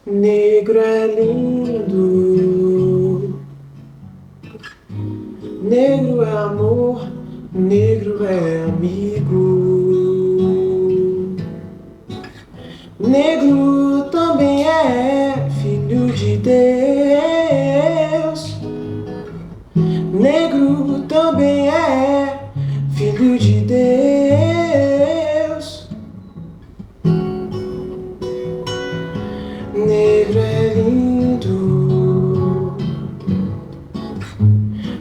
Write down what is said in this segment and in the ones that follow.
Negro é lindo, negro é amor, negro é amigo. Negro também é filho de Deus. Negro também é filho de Deus. Negro é lindo,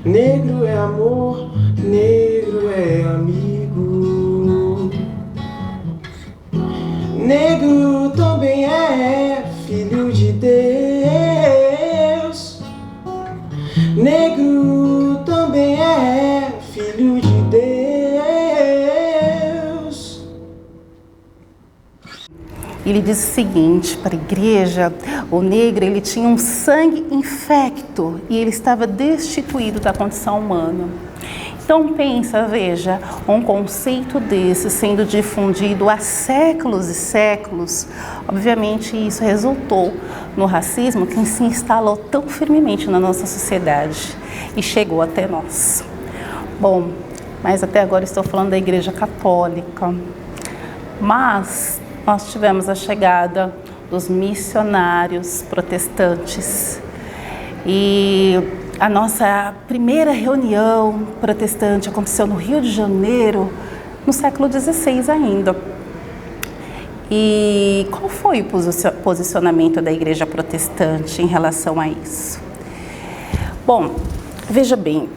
negro é amor, negro é amigo. Negro também é filho de Deus. Negro também é filho de Deus. Ele diz o seguinte para a igreja: o negro ele tinha um sangue infecto e ele estava destituído da condição humana. Então veja, um conceito desse sendo difundido há séculos e séculos, obviamente isso resultou no racismo que se instalou tão firmemente na nossa sociedade e chegou até nós. Bom, mas até agora estou falando da Igreja Católica, mas nós tivemos a chegada dos missionários protestantes e a nossa primeira reunião protestante aconteceu no Rio de Janeiro, no século XVI ainda. E qual foi o posicionamento da Igreja Protestante em relação a isso? Bom, veja bem,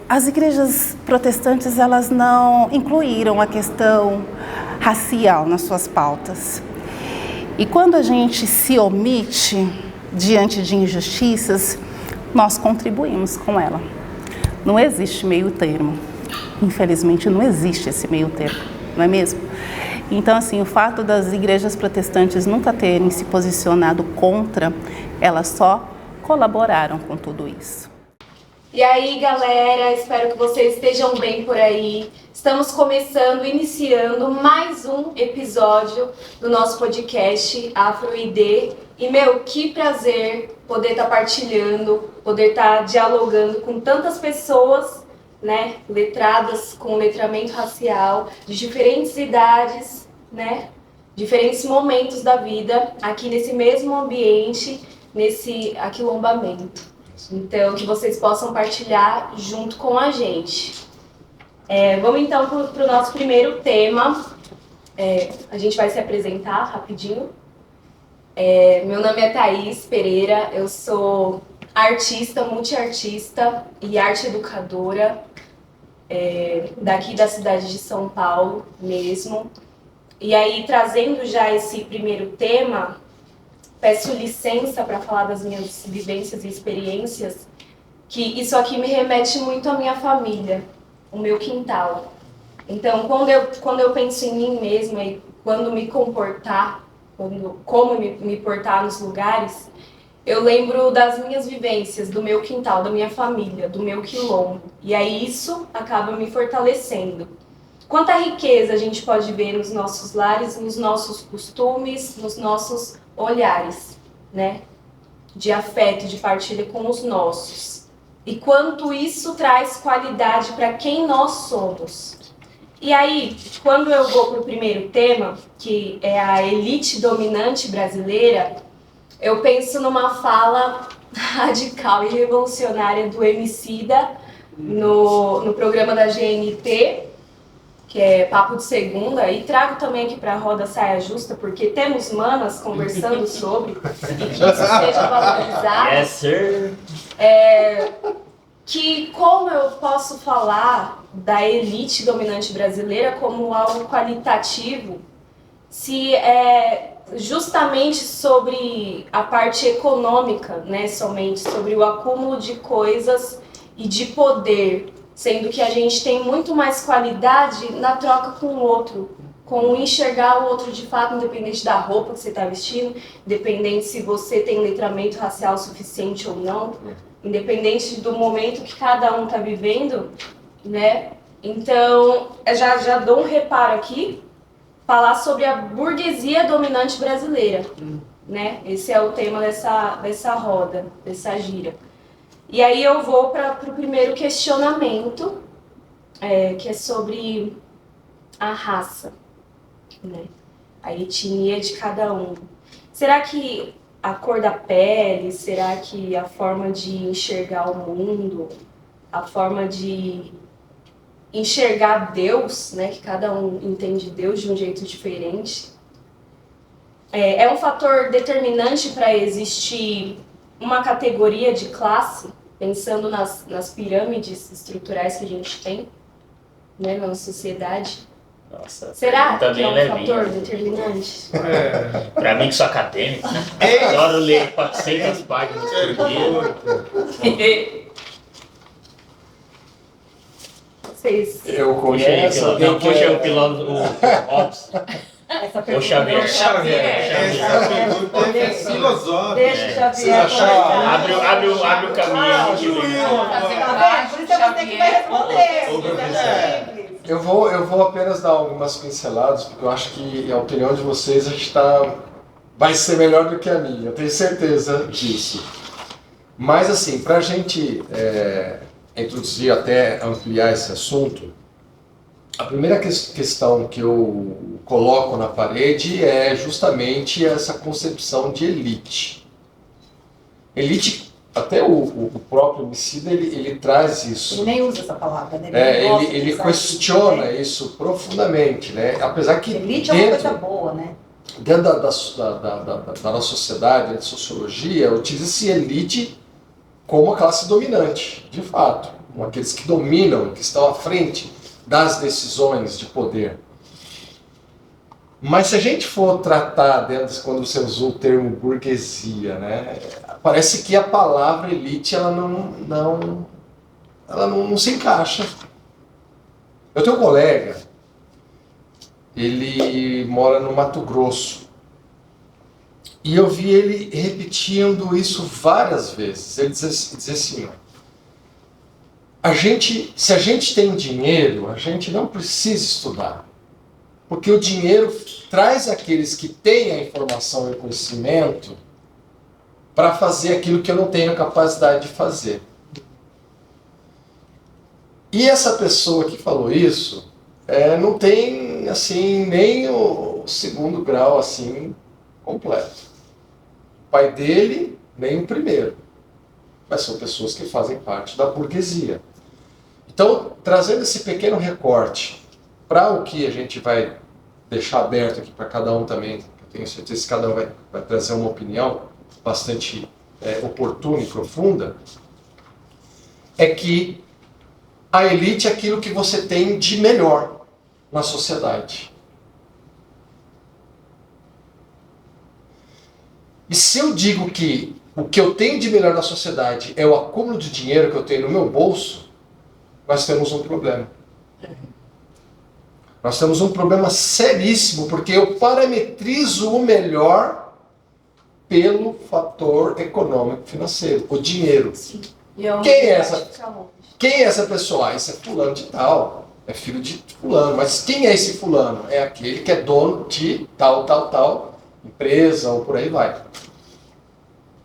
as igrejas protestantes elas não incluíram a questão racial nas suas pautas. E quando a gente se omite diante de injustiças, nós contribuímos com ela. Não existe meio termo. Infelizmente, não existe esse meio termo, não é mesmo? Então, assim, o fato das igrejas protestantes nunca terem se posicionado contra, elas só colaboraram com tudo isso. E aí, galera, espero que vocês estejam bem por aí. Estamos iniciando mais um episódio do nosso podcast Afro-ID. E, que prazer poder estar partilhando, poder estar dialogando com tantas pessoas, né, letradas, com letramento racial, de diferentes idades, né, diferentes momentos da vida, aqui nesse mesmo ambiente, nesse aquilombamento. Então, que vocês possam partilhar junto com a gente. Vamos então para o nosso primeiro tema. A gente vai se apresentar rapidinho. Meu nome é Thaís Pereira, eu sou artista, multiartista e arte educadora daqui da cidade de São Paulo mesmo. E aí, trazendo já esse primeiro tema, peço licença para falar das minhas vivências e experiências, que isso aqui me remete muito à minha família, o meu quintal. Então, quando eu penso em mim mesma e quando me comportar, como me portar nos lugares, eu lembro das minhas vivências, do meu quintal, da minha família, do meu quilombo. E aí isso acaba me fortalecendo. Quanta riqueza a gente pode ver nos nossos lares, nos nossos costumes, nos nossos olhares, né? De afeto, de partilha com os nossos. E quanto isso traz qualidade para quem nós somos. E aí, quando eu vou para o primeiro tema, que é a elite dominante brasileira, eu penso numa fala radical e revolucionária do Emicida no programa da GNT, que é Papo de Segunda, e trago também aqui para a roda Saia Justa, porque temos manas conversando sobre, e que isso seja valorizado. Yes, sir. Que como eu posso falar da elite dominante brasileira como algo qualitativo, se é justamente sobre a parte econômica, né, somente sobre o acúmulo de coisas e de poder, sendo que a gente tem muito mais qualidade na troca com o outro, com enxergar o outro de fato, independente da roupa que você está vestindo, independente se você tem letramento racial suficiente ou não, independente do momento que cada um está vivendo, né? Então, eu já dou um reparo aqui, falar sobre a burguesia dominante brasileira. né? Esse é o tema dessa roda, dessa gira. E aí eu vou para o primeiro questionamento, que é sobre a raça, né? A etnia de cada um. Será que a cor da pele, será que a forma de enxergar o mundo, a forma de enxergar Deus, né, que cada um entende Deus de um jeito diferente, é um fator determinante para existir uma categoria de classe, pensando nas pirâmides estruturais que a gente tem, né, na sociedade? Nossa, Será tá que é bem um levinho. fator determinante? Pra mim que sou acadêmico, né? Adoro ler 400 páginas por dia. Vocês... Eu E aí, conheço piloto? alguém Não, que puxa o piloto, o Hobbes. Essa Ou pergunta Xavier. não- Essa pergunta é filosófica. Deixa o Xavier Você achar- conversar. Abre o caminho aí de ler. Tá vendo? Por isso é você que vai responder. É simples. Eu vou apenas dar algumas pinceladas, porque eu acho que a opinião de vocês vai ser melhor do que a minha, eu tenho certeza disso. Mas assim, para a gente introduzir, até ampliar esse assunto, a primeira questão que eu coloco na parede é justamente essa concepção de elite. Elite, até o próprio Emicida, ele traz isso. Ele nem usa essa palavra, né? Ele gosta de Ele usar questiona isso, né? isso profundamente, né? Apesar que Elite é uma coisa boa, né? dentro da nossa sociedade, da sociologia, utiliza-se elite como a classe dominante, de fato, como aqueles que dominam, que estão à frente das decisões de poder. Mas se a gente for tratar, quando você usou o termo burguesia, né, parece que a palavra elite ela não se encaixa. Eu tenho um colega, ele mora no Mato Grosso, e eu vi ele repetindo isso várias vezes. Ele dizia assim, se a gente tem dinheiro, a gente não precisa estudar. Porque o dinheiro traz aqueles que têm a informação e o conhecimento para fazer aquilo que eu não tenho a capacidade de fazer. E essa pessoa que falou isso não tem assim nem o segundo grau assim completo. O pai dele nem o primeiro. Mas são pessoas que fazem parte da burguesia. Então, trazendo esse pequeno recorte para o que a gente vai deixar aberto aqui para cada um também, eu tenho certeza que cada um vai trazer uma opinião bastante oportuna e profunda, é que a elite é aquilo que você tem de melhor na sociedade. E se eu digo que o que eu tenho de melhor na sociedade é o acúmulo de dinheiro que eu tenho no meu bolso, nós temos um problema. Nós temos um problema seríssimo, porque eu parametrizo o melhor pelo fator econômico financeiro, o dinheiro. Sim. Quem é essa? Quem é essa pessoa? Esse é fulano de tal, é filho de fulano. Mas quem é esse fulano? É aquele que é dono de tal empresa ou por aí vai.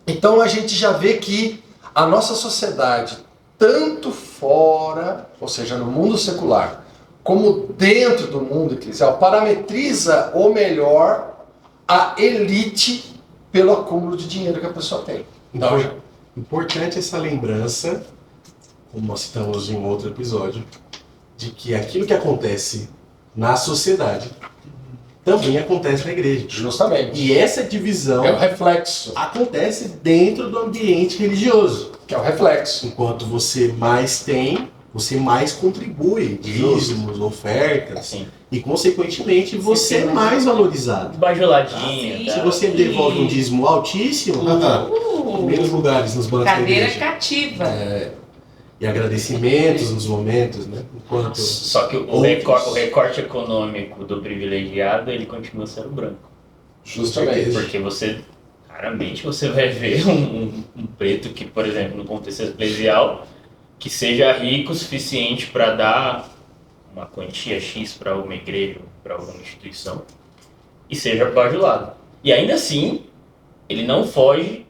Então a gente já vê que a nossa sociedade, tanto fora, ou seja, no mundo secular, como dentro do mundo eclesial, parametriza o melhor, a elite, pelo acúmulo de dinheiro que a pessoa tem. Então, importante essa lembrança, como nós citamos em outro episódio, de que aquilo que acontece na sociedade também acontece na igreja. Justamente. E essa divisão É o reflexo. acontece dentro do ambiente religioso. Que é o reflexo. Enquanto você mais tem, você mais contribui, dízimos, ofertas, Sim. e consequentemente você é mais valorizado. Bajuladinho. Se você devolve um dízimo altíssimo, primeiros lugares nos bancos da Cadeira igreja. cativa. E agradecimentos nos momentos, né? Enquanto Só que o outros- recorte econômico do privilegiado, ele continua sendo branco. Justamente. Porque raramente você vai ver um preto que, por exemplo, no contexto eclesial, que seja rico o suficiente para dar uma quantia X para uma igreja, para alguma instituição, e seja bajulado. E ainda assim, ele não foge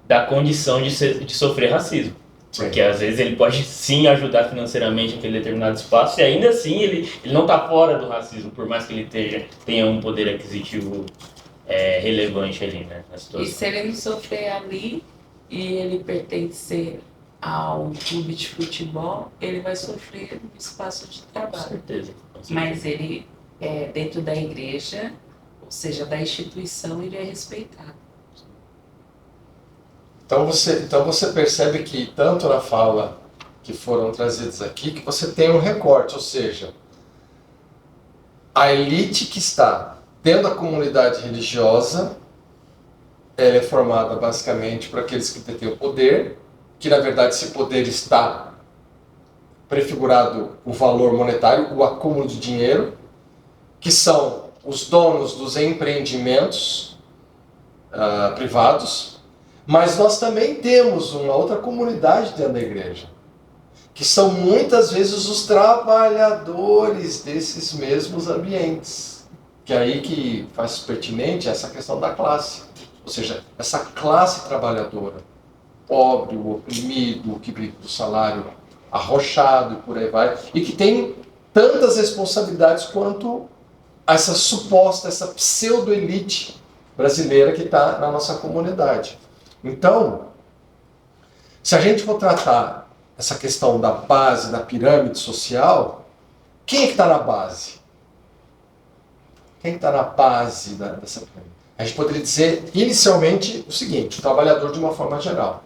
da condição de sofrer racismo. Porque às vezes ele pode sim ajudar financeiramente aquele determinado espaço e ainda assim ele não está fora do racismo, por mais que ele tenha um poder aquisitivo relevante ali, né, na situação. E se ele não sofrer ali e ele pertencer ao clube de futebol, ele vai sofrer no espaço de Com trabalho. certeza. Mas ele, dentro da igreja, ou seja, da instituição, ele é respeitado. Então você percebe que tanto na fala que foram trazidas aqui, que você tem um recorte, ou seja, a elite que está dentro da comunidade religiosa, ela é formada basicamente por aqueles que detêm o poder, que na verdade esse poder está prefigurado o valor monetário, o acúmulo de dinheiro, que são os donos dos empreendimentos privados, mas nós também temos uma outra comunidade dentro da igreja, que são muitas vezes os trabalhadores desses mesmos ambientes. Que é aí que faz pertinente essa questão da classe. Ou seja, essa classe trabalhadora, pobre, o oprimido, o que vive do salário arrochado e por aí vai, e que tem tantas responsabilidades quanto essa suposta, essa pseudo-elite brasileira que está na nossa comunidade. Então, se a gente for tratar essa questão da base da pirâmide social, quem é que está na base? Quem está na base dessa pirâmide? A gente poderia dizer inicialmente o seguinte: o trabalhador de uma forma geral.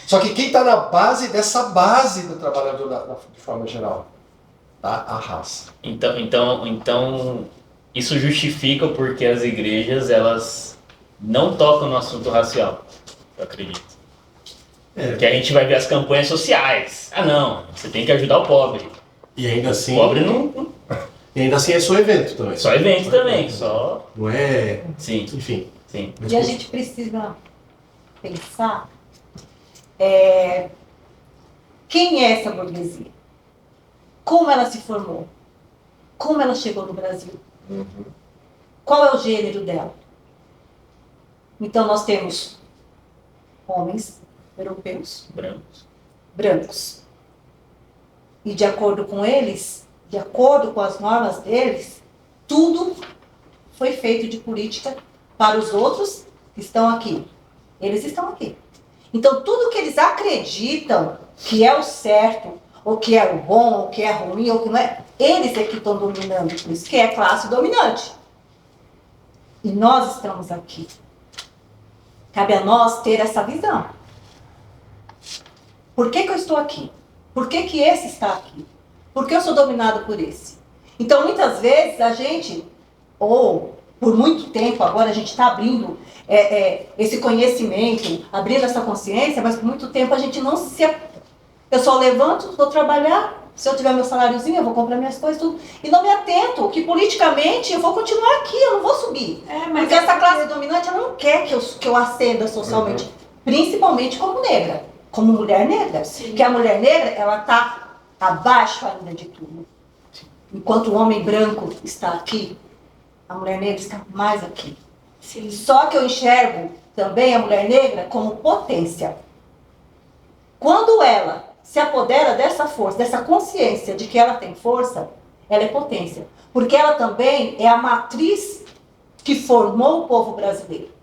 Só que quem está na base dessa base do trabalhador de forma geral? Tá? A raça. Então, isso justifica porque as igrejas, elas não tocam no assunto racial, eu acredito. Porque a gente vai ver as campanhas sociais. Ah, não, você tem que ajudar o pobre. E ainda assim. O pobre não. E ainda assim é só evento também. Só evento também, só. Não é. Sim. Enfim. Sim. E a gente precisa pensar quem é essa burguesia? Como ela se formou? Como ela chegou no Brasil? Qual é o gênero dela? Então nós temos homens europeus, brancos. E de acordo com eles, de acordo com as normas deles, tudo foi feito de política para os outros que estão aqui. Eles estão aqui. Então tudo que eles acreditam que é o certo, ou que é o bom, ou que é ruim, ou que não é, eles é que estão dominando. Por isso que é classe dominante. E nós estamos aqui. Cabe a nós ter essa visão. Por que eu estou aqui? Por que esse está aqui? Por que eu sou dominado por esse? Então, muitas vezes, a gente, ou por muito tempo, agora a gente está abrindo esse conhecimento, abrindo essa consciência, mas por muito tempo a gente não se... Eu só levanto, vou trabalhar, se eu tiver meu saláriozinho, eu vou comprar minhas coisas, tudo, e não me atento que politicamente eu vou continuar aqui, eu não vou subir. Porque essa classe dominante, ela não quer que eu ascenda socialmente, principalmente como negra, como mulher negra. Sim. Porque a mulher negra, ela está abaixo ainda de tudo. Enquanto o homem branco está aqui, a mulher negra está mais aqui. Sim. Só que eu enxergo também a mulher negra como potência. Quando ela se apodera dessa força, dessa consciência de que ela tem força, ela é potência. Porque ela também é a matriz que formou o povo brasileiro.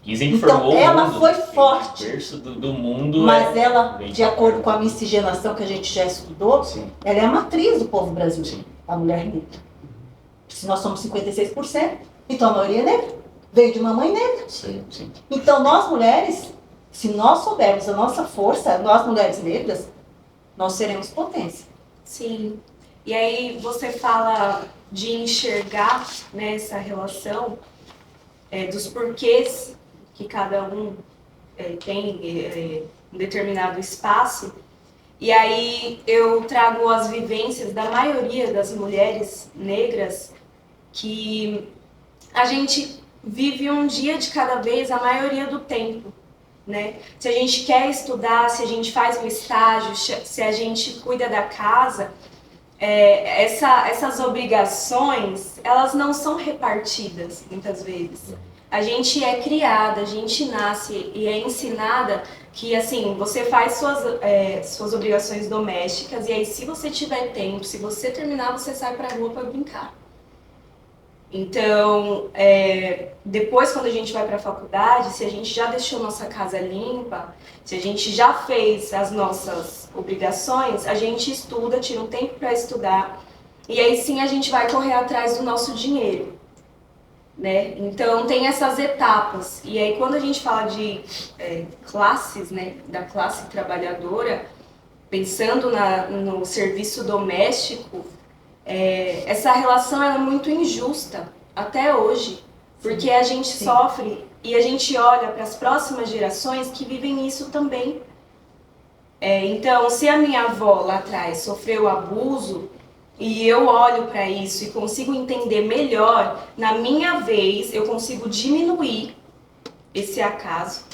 Dizem que Então, formou ela o mundo, foi né? forte. O berço do mundo. Mas ela, vem de acordo com a miscigenação que a gente já estudou, Sim. ela é a matriz do povo brasileiro, Sim. a mulher negra. Se nós somos 56%, então a maioria é negra. Veio de uma mãe negra. Sim, sim. Então nós mulheres, se nós soubermos a nossa força, nós mulheres negras, nós seremos potência. Sim. E aí você fala de enxergar, né, essa relação dos porquês que cada um tem um determinado espaço. E aí eu trago as vivências da maioria das mulheres negras, que a gente vive um dia de cada vez a maioria do tempo, né? Se a gente quer estudar, se a gente faz um estágio, se a gente cuida da casa, essas obrigações, elas não são repartidas muitas vezes. a gente é criada, a gente nasce e é ensinada que, assim, você faz suas obrigações domésticas e aí, se você tiver tempo, se você terminar, você sai pra rua para brincar. Então, depois, quando a gente vai para a faculdade, se a gente já deixou nossa casa limpa, se a gente já fez as nossas obrigações, a gente estuda, tira um tempo para estudar, e aí sim a gente vai correr atrás do nosso dinheiro, né? Então, tem essas etapas. E aí, quando a gente fala de classes, né, da classe trabalhadora, pensando no serviço doméstico, essa relação é muito injusta até hoje, porque a gente sofre e a gente olha para as próximas gerações que vivem isso também. Então, se a minha avó lá atrás sofreu abuso e eu olho para isso e consigo entender melhor, na minha vez eu consigo diminuir esse acaso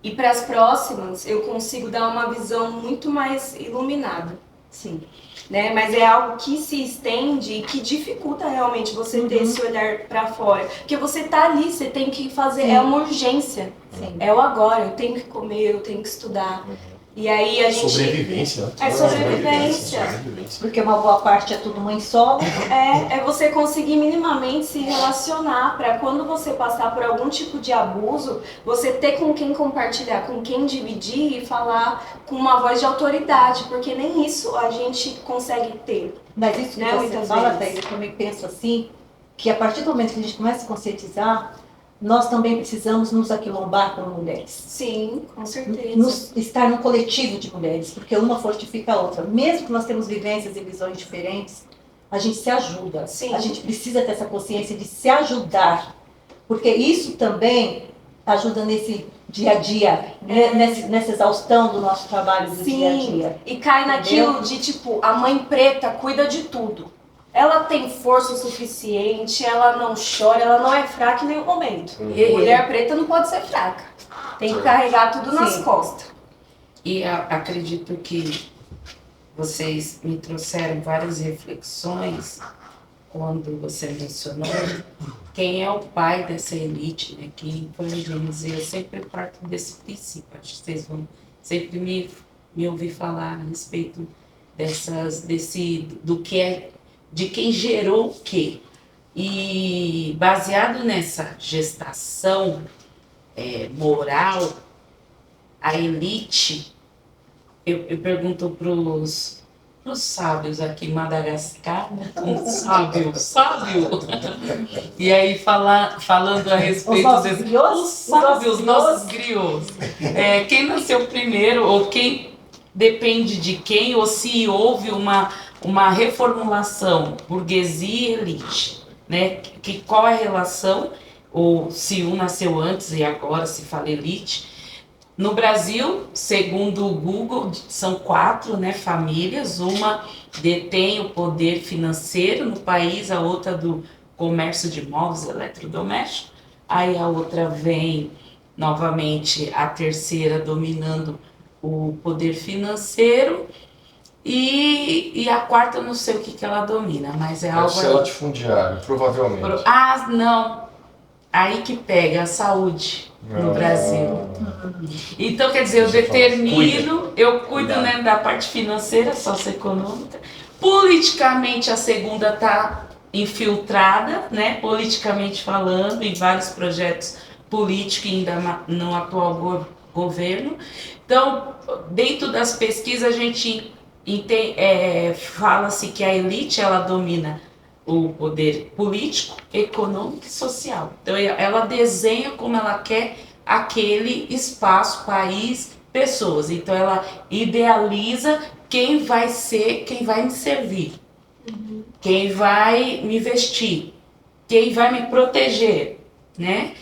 e para as próximas eu consigo dar uma visão muito mais iluminada. Sim. Né? Mas é algo que se estende e que dificulta realmente você ter esse olhar para fora. Porque você tá ali, você tem que fazer, é uma urgência. Sim. É o agora, eu tenho que comer, eu tenho que estudar. E aí a gente... Sobrevivência. Né? É sobrevivência. Porque uma boa parte é tudo mãe solo. É você conseguir minimamente se relacionar para quando você passar por algum tipo de abuso, você ter com quem compartilhar, com quem dividir e falar com uma voz de autoridade, porque nem isso a gente consegue ter. Mas isso que Né, você muitas fala, vezes. Thaís, eu também penso assim, que a partir do momento que a gente começa a conscientizar, nós também precisamos nos aquilombar como mulheres. Sim, com certeza. Estar num coletivo de mulheres, porque uma fortifica a outra. Mesmo que nós temos vivências e visões diferentes, a gente se ajuda. Sim. A gente precisa ter essa consciência de se ajudar, porque isso também ajuda nesse dia a dia, nessa exaustão do nosso trabalho do dia a dia. E cai naquilo de tipo, a mãe preta cuida de tudo. Ela tem força o suficiente, ela não chora, ela não é fraca em nenhum momento. Mulher preta não pode ser fraca. Tem que carregar tudo nas costas. E acredito que vocês me trouxeram várias reflexões quando você mencionou quem é o pai dessa elite, né? Quem foi a Gênesis. Eu sempre parto desse princípio. Acho que vocês vão sempre me ouvir falar a respeito do que é, de quem gerou o quê. E baseado nessa gestação moral, a elite, eu pergunto para os sábios aqui em Madagascar, sábio. E aí falando a respeito Os sábios, nossos griots. Quem nasceu primeiro, ou quem depende de quem, ou se houve uma reformulação, burguesia e elite, né? Qual é a relação, ou se um nasceu antes e agora se fala elite. No Brasil, segundo o Google, são 4, né, famílias. Uma detém o poder financeiro no país, a outra do comércio de móveis eletrodomésticos. Aí a outra vem, novamente, a terceira dominando o poder financeiro. E a quarta, eu não sei o que ela domina, mas é algo... Deve ser latifundiário, provavelmente. Não. Aí que pega a saúde no Brasil. Então, quer dizer, eu determino, eu cuido, né, da parte financeira, socioeconômica. Politicamente, a segunda está infiltrada, né, politicamente falando, em vários projetos políticos, ainda no atual governo. Então, dentro das pesquisas, a gente fala-se que a elite, ela domina o poder político, econômico e social. Então, ela desenha como ela quer aquele espaço, país, pessoas. Então, ela idealiza quem vai ser, quem vai me servir, quem vai me vestir, quem vai me proteger, né?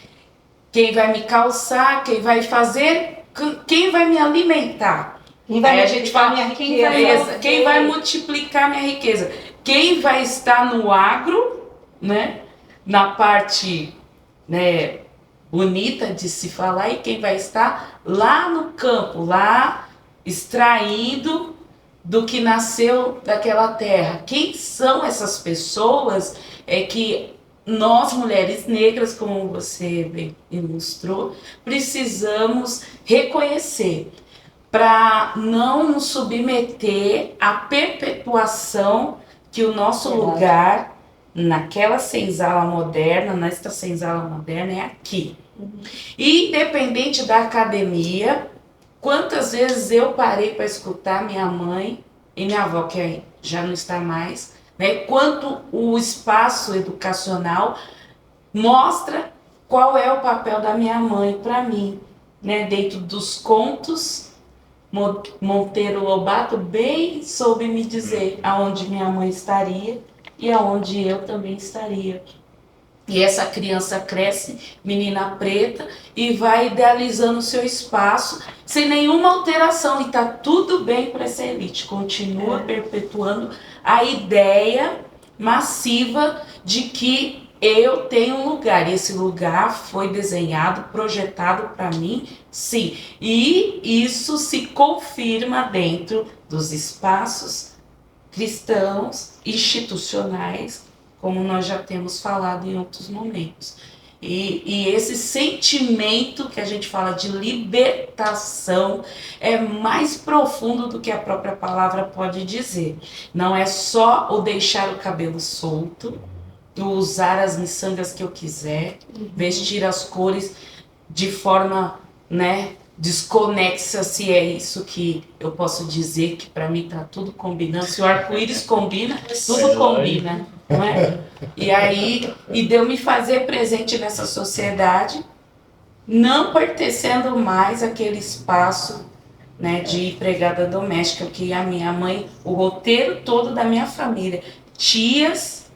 Quem vai me calçar, quem vai fazer, quem vai me alimentar. Quem vai a gente fala, minha riqueza? quem vai multiplicar minha riqueza? Quem vai estar no agro, né? Na parte, né, bonita de se falar, e quem vai estar lá no campo, lá extraindo do que nasceu daquela terra. Quem são essas pessoas que nós, mulheres negras, como você bem ilustrou, precisamos reconhecer para não nos submeter à perpetuação que o nosso lugar naquela senzala moderna, nesta senzala moderna, é aqui. Independente da academia, quantas vezes eu parei para escutar minha mãe e minha avó, que já não está mais, né? Quanto o espaço educacional mostra qual é o papel da minha mãe para mim, né? Dentro dos contos, Monteiro Lobato bem soube me dizer aonde minha mãe estaria e aonde eu também estaria. E essa criança cresce, menina preta, e vai idealizando o seu espaço sem nenhuma alteração. E está tudo bem para essa elite. Continua perpetuando a ideia massiva de que eu tenho um lugar. E esse lugar foi desenhado, projetado para mim, sim. E isso se confirma dentro dos espaços cristãos, institucionais, como nós já temos falado em outros momentos. E esse sentimento que a gente fala de libertação é mais profundo do que a própria palavra pode dizer. Não é só o deixar o cabelo solto, o usar as miçangas que eu quiser, vestir as cores de forma, né, desconexa, se é isso que eu posso dizer, que para mim tá tudo combinando. Se o arco-íris combina, tudo combina, não é? E aí, e de eu me fazer presente nessa sociedade, não pertencendo mais àquele espaço, né, de empregada doméstica, que a minha mãe, o roteiro todo da minha família, tias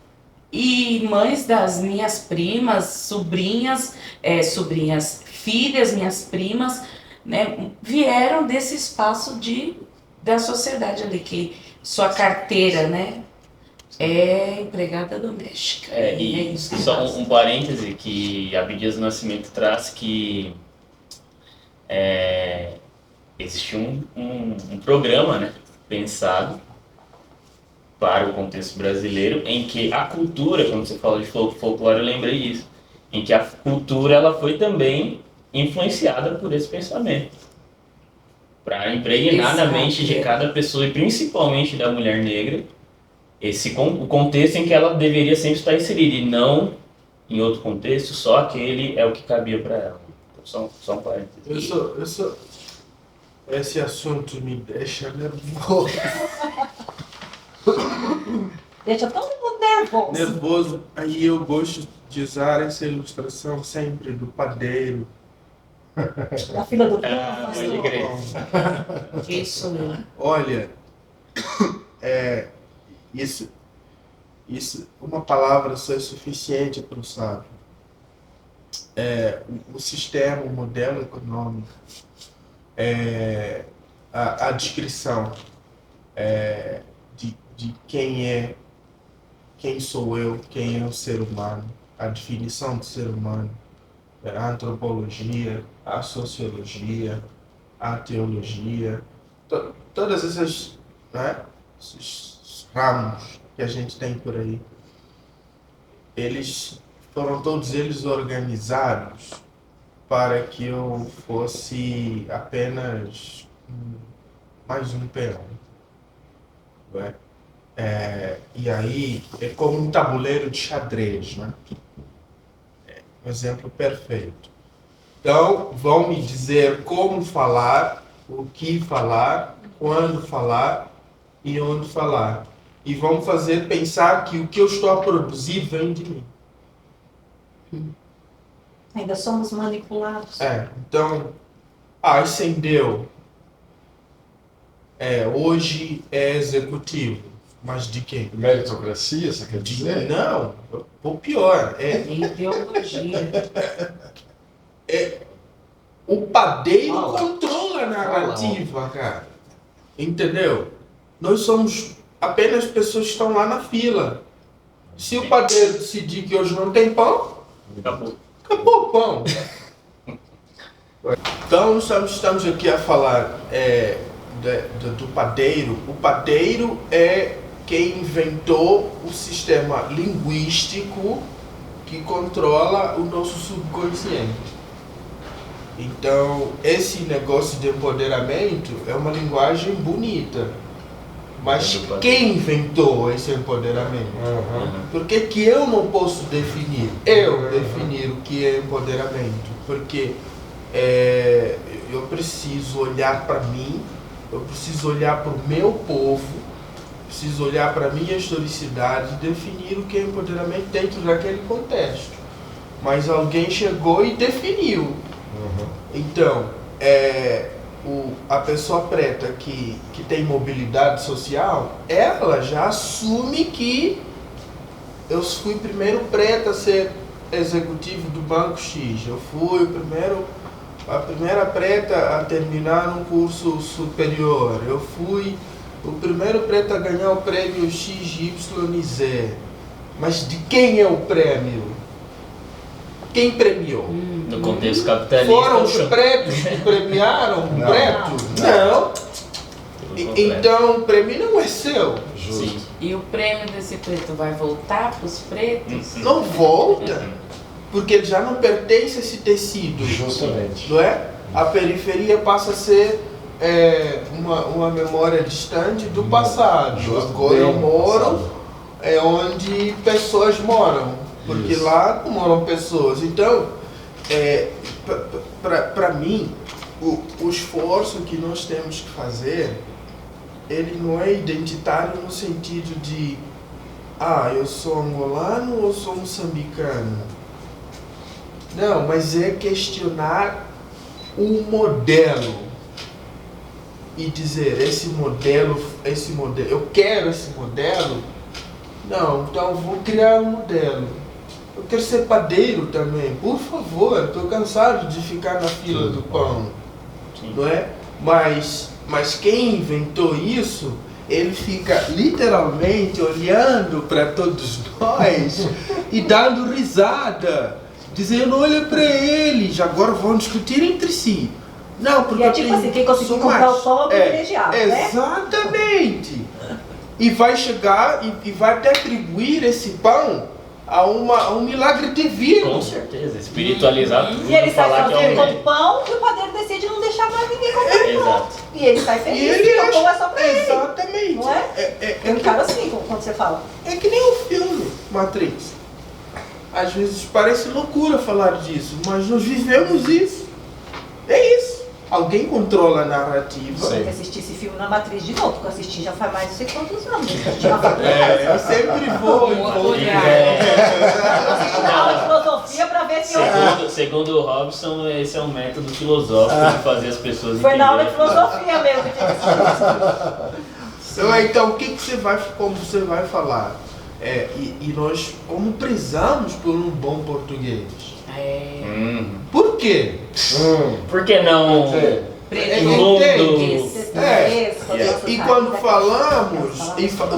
e mães das minhas primas, sobrinhas, filhas, minhas primas, né, vieram desse espaço da sociedade ali, que sua carteira, né, é empregada doméstica. E é isso. só um parêntese que Abdias do Nascimento traz, que existe um programa, né, pensado para o contexto brasileiro, em que a cultura, quando você fala de folclore, eu lembrei disso, em que a cultura ela foi também influenciada por esse pensamento, para impregnar na mente de cada pessoa, e principalmente da mulher negra, o contexto em que ela deveria sempre estar inserida, e não em outro contexto, só aquele é o que cabia para ela. Então, só um parênteses. Esse assunto me deixa nervoso. Deixa todo mundo nervoso. Nervoso. Aí eu gosto de usar essa ilustração sempre do padeiro. Na fila do pão. Pode crer. Isso mesmo. Olha, isso, uma palavra só é suficiente para o sábio. O sistema, o modelo econômico, a descrição de quem sou eu, quem é o ser humano, a definição do ser humano, a antropologia, a sociologia, a teologia, todas essas, né, esses ramos que a gente tem por aí, foram todos eles organizados para que eu fosse apenas mais um peão. Né? E aí é como um tabuleiro de xadrez, né? Um exemplo perfeito. Então, vão me dizer como falar, o que falar, quando falar e onde falar. E vão fazer pensar que o que eu estou a produzir vem de mim. Ainda somos manipulados. Então, ascendeu. Hoje é executivo. Mas de quem? Meritocracia, você quer dizer? Não, ou pior, Ideologia. o padeiro controla a narrativa, cara. Entendeu? Nós somos apenas pessoas que estão lá na fila. Se o padeiro decidir que hoje não tem pão, acabou o pão. Então, estamos aqui a falar do padeiro. O padeiro é quem inventou o sistema linguístico que controla o nosso subconsciente. Então, esse negócio de empoderamento é uma linguagem bonita. Mas quem inventou esse empoderamento? Por que eu não posso definir? Definir o que é empoderamento. Porque eu preciso olhar para mim, eu preciso olhar para o meu povo, preciso olhar para a minha historicidade e definir o que é empoderamento dentro daquele contexto. Mas alguém chegou e definiu. Então, a pessoa preta que tem mobilidade social, ela já assume que eu fui primeiro preta a ser executivo do Banco X, eu fui a primeira preta a terminar um curso superior, eu fui o primeiro preto a ganhar o prêmio XYZ. Mas de quem é o prêmio? Quem premiou? No contexto capitalista. Foram os pretos que premiaram o preto? Não. Então o prêmio não é seu. Sim. E o prêmio desse preto vai voltar para os pretos? Não volta, porque ele já não pertence a esse tecido. Justamente. Não é? A periferia passa a ser uma memória distante do passado. Agora eu moro onde pessoas moram. Porque lá não moram pessoas. Então, para mim, o esforço que nós temos que fazer, ele não é identitário no sentido de eu sou angolano ou sou moçambicano. Não, mas é questionar o modelo e dizer, esse modelo, eu quero esse modelo. Não, então eu vou criar um modelo. Eu quero ser padeiro também, por favor, estou cansado de ficar na fila do pão. Não é? Mas quem inventou isso, ele fica literalmente olhando para todos nós e dando risada, dizendo, olha para eles, agora vão discutir entre si. Não, porque e é tipo assim, quem conseguiu comprar o pão é privilegiado, né? Exatamente. E vai chegar e vai até atribuir esse pão a um milagre divino. Com certeza, espiritualizar tudo. E ele sai falar que sozinho com o pão e o padeiro decide não deixar mais ninguém comprar o pão. Exato. E ele sai feliz, E ele o pão é só pra ele. Exatamente. Não é? Tem um cara assim, quando você fala. É que nem o filme Matrix. Às vezes parece loucura falar disso, mas nós vivemos isso. É isso. Alguém controla a narrativa. Tem que assistir esse filme na Matriz de novo, porque eu assisti já faz mais de não sei quantos anos. Eu sempre vou. Eu assisti na aula de filosofia pra ver se eu... Segundo o Robson, esse é um método filosófico de fazer as pessoas Foi na aula de entenderem. filosofia mesmo que tinha que assistir. Então, como você vai falar? E nós, como prezamos por um bom português. Por quê? Por que não? E quando falamos,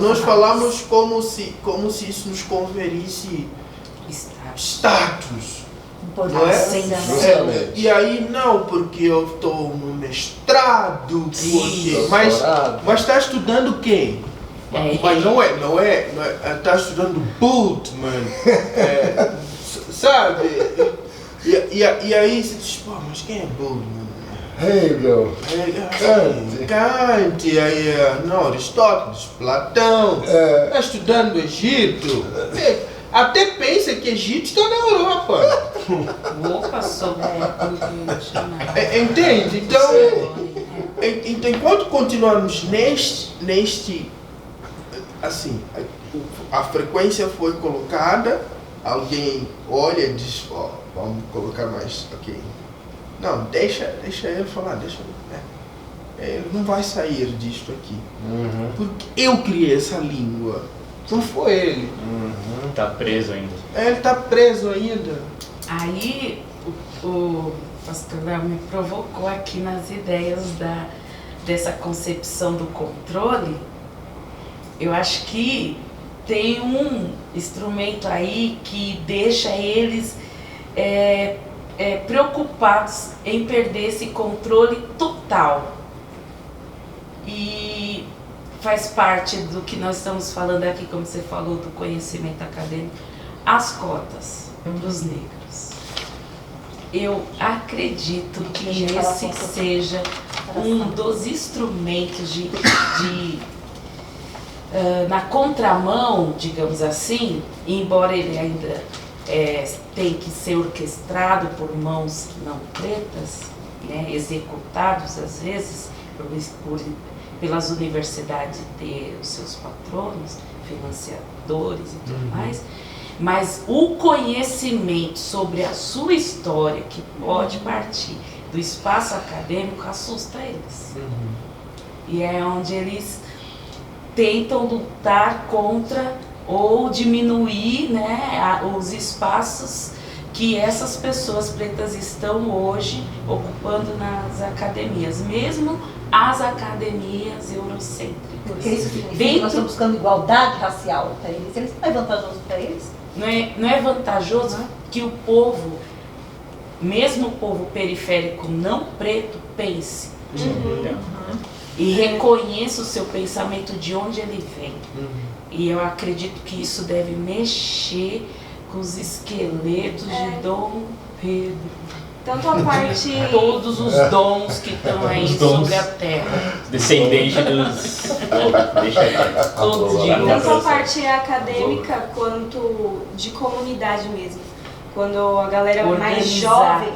nós falamos como se isso nos conferisse status. Não é? E aí não, porque eu estou no mestrado, mas está estudando quem? Mas não é, está estudando Bultmann, sabe? E aí você diz, pô, mas quem é Bultmann? Hegel, Kant, aí, não, Aristóteles, Platão, está estudando Egito. Até pensa que Egito está na Europa. Opa, Entende? Então, enquanto continuarmos neste assim, a frequência foi colocada, alguém olha e diz, vamos colocar mais, ok. Não, deixa ele falar, ele não vai sair disto aqui. Porque eu criei essa língua, não foi ele. Tá preso ainda. Ele tá preso ainda. Aí o pastor Léo me provocou aqui nas ideias dessa concepção do controle. Eu acho que tem um instrumento aí que deixa eles preocupados em perder esse controle total. E faz parte do que nós estamos falando aqui, como você falou, do conhecimento acadêmico, as cotas. dos negros. Eu acredito que esse seja um dos instrumentos na contramão, digamos assim, embora ele ainda tem que ser orquestrado por mãos não pretas, né, executados às vezes pelas universidades ter os seus patronos, financiadores e tudo mais, mas o conhecimento sobre a sua história, que pode partir do espaço acadêmico, assusta eles. E é onde eles tentam lutar contra ou diminuir, né, os espaços que essas pessoas pretas estão hoje ocupando nas academias, mesmo as academias eurocêntricas. Porque isso significa que nós estamos buscando igualdade racial para eles. Isso não é vantajoso para eles? Não é vantajoso que o povo, mesmo o povo periférico não preto, pense e reconheça o seu pensamento de onde ele vem. E eu acredito que isso deve mexer com os esqueletos de Dom Pedro. Tanto a parte... Todos os dons que estão aí sobre a terra. Descendente dos... Todos de Tanto a parte acadêmica quanto de comunidade mesmo. Quando a galera mais jovem,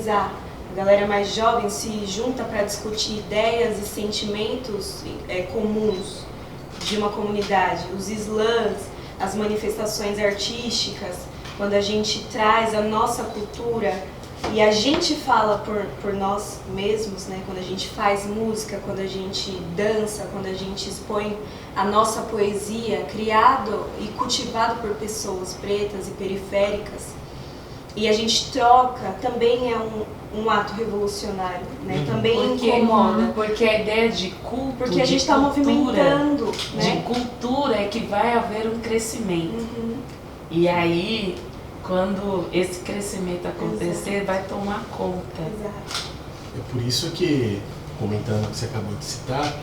a galera mais jovem se junta para discutir ideias e sentimentos comuns de uma comunidade. Os slams, as manifestações artísticas, quando a gente traz a nossa cultura e a gente fala por nós mesmos, né? Quando a gente faz música, quando a gente dança, quando a gente expõe a nossa poesia, criado e cultivado por pessoas pretas e periféricas, e a gente troca, também é um ato revolucionário, né? Também incomoda. Porque a ideia de culto, porque a gente está movimentando, né? De cultura é que vai haver um crescimento. E aí, quando esse crescimento acontecer, vai tomar conta. É por isso que, comentando o que você acabou de citar,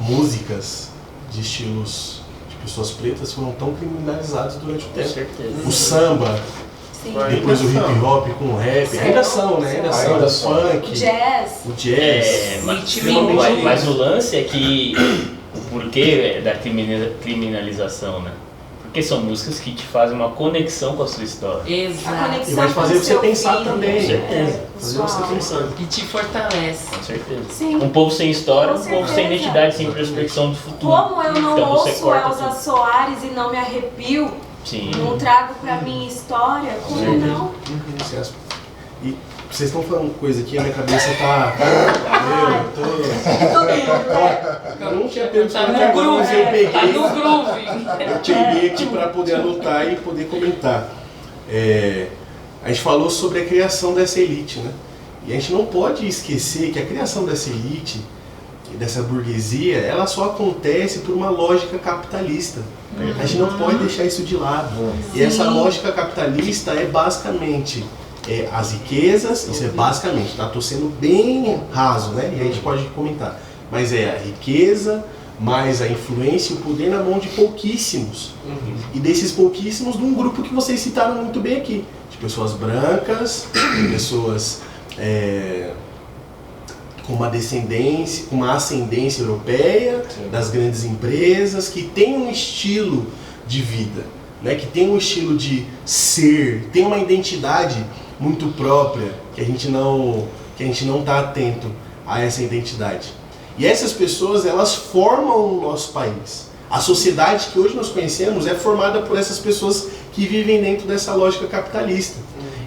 músicas de estilos de pessoas pretas foram tão criminalizadas durante o tempo. Com certeza. O samba, depois o hip hop com o rap, ainda são, né? Ainda são. O funk, o jazz. Mas o lance é que o porquê da criminalização, né? Porque são músicas que te fazem uma conexão com a sua história. Exato. E vai fazer você pensar também. Com certeza. Fazer você pensar. E te fortalece. Com certeza. Sim. Um povo sem história, Com um povo sem certeza. identidade, sem prospecção do futuro. Como eu não Então você ouço corta Elza tudo. Soares e não me arrepio, Sim. não trago pra minha história, como não? E vocês estão falando coisa aqui, a minha cabeça tá. Eu não tinha pego Tá pra no cá, groove. mas eu peguei. Tá no groove. Eu peguei aqui para poder anotar e poder comentar. A gente falou sobre a criação dessa elite, né? E a gente não pode esquecer que a criação dessa elite, dessa burguesia, ela só acontece por uma lógica capitalista. A gente não pode deixar isso de lado. E essa lógica capitalista é basicamente as riquezas, isso é basicamente, tá? Tô sendo bem raso, né? E a gente pode comentar. Mas é a riqueza, mais a influência e o poder na mão de pouquíssimos. E desses pouquíssimos, de um grupo que vocês citaram muito bem aqui. De pessoas brancas, de pessoas com uma descendência, com uma ascendência europeia, das grandes empresas, que tem um estilo de vida, né? Que tem um estilo de ser, tem uma identidade muito própria, que a gente não está atento a essa identidade. E essas pessoas, elas formam o nosso país. A sociedade que hoje nós conhecemos é formada por essas pessoas que vivem dentro dessa lógica capitalista.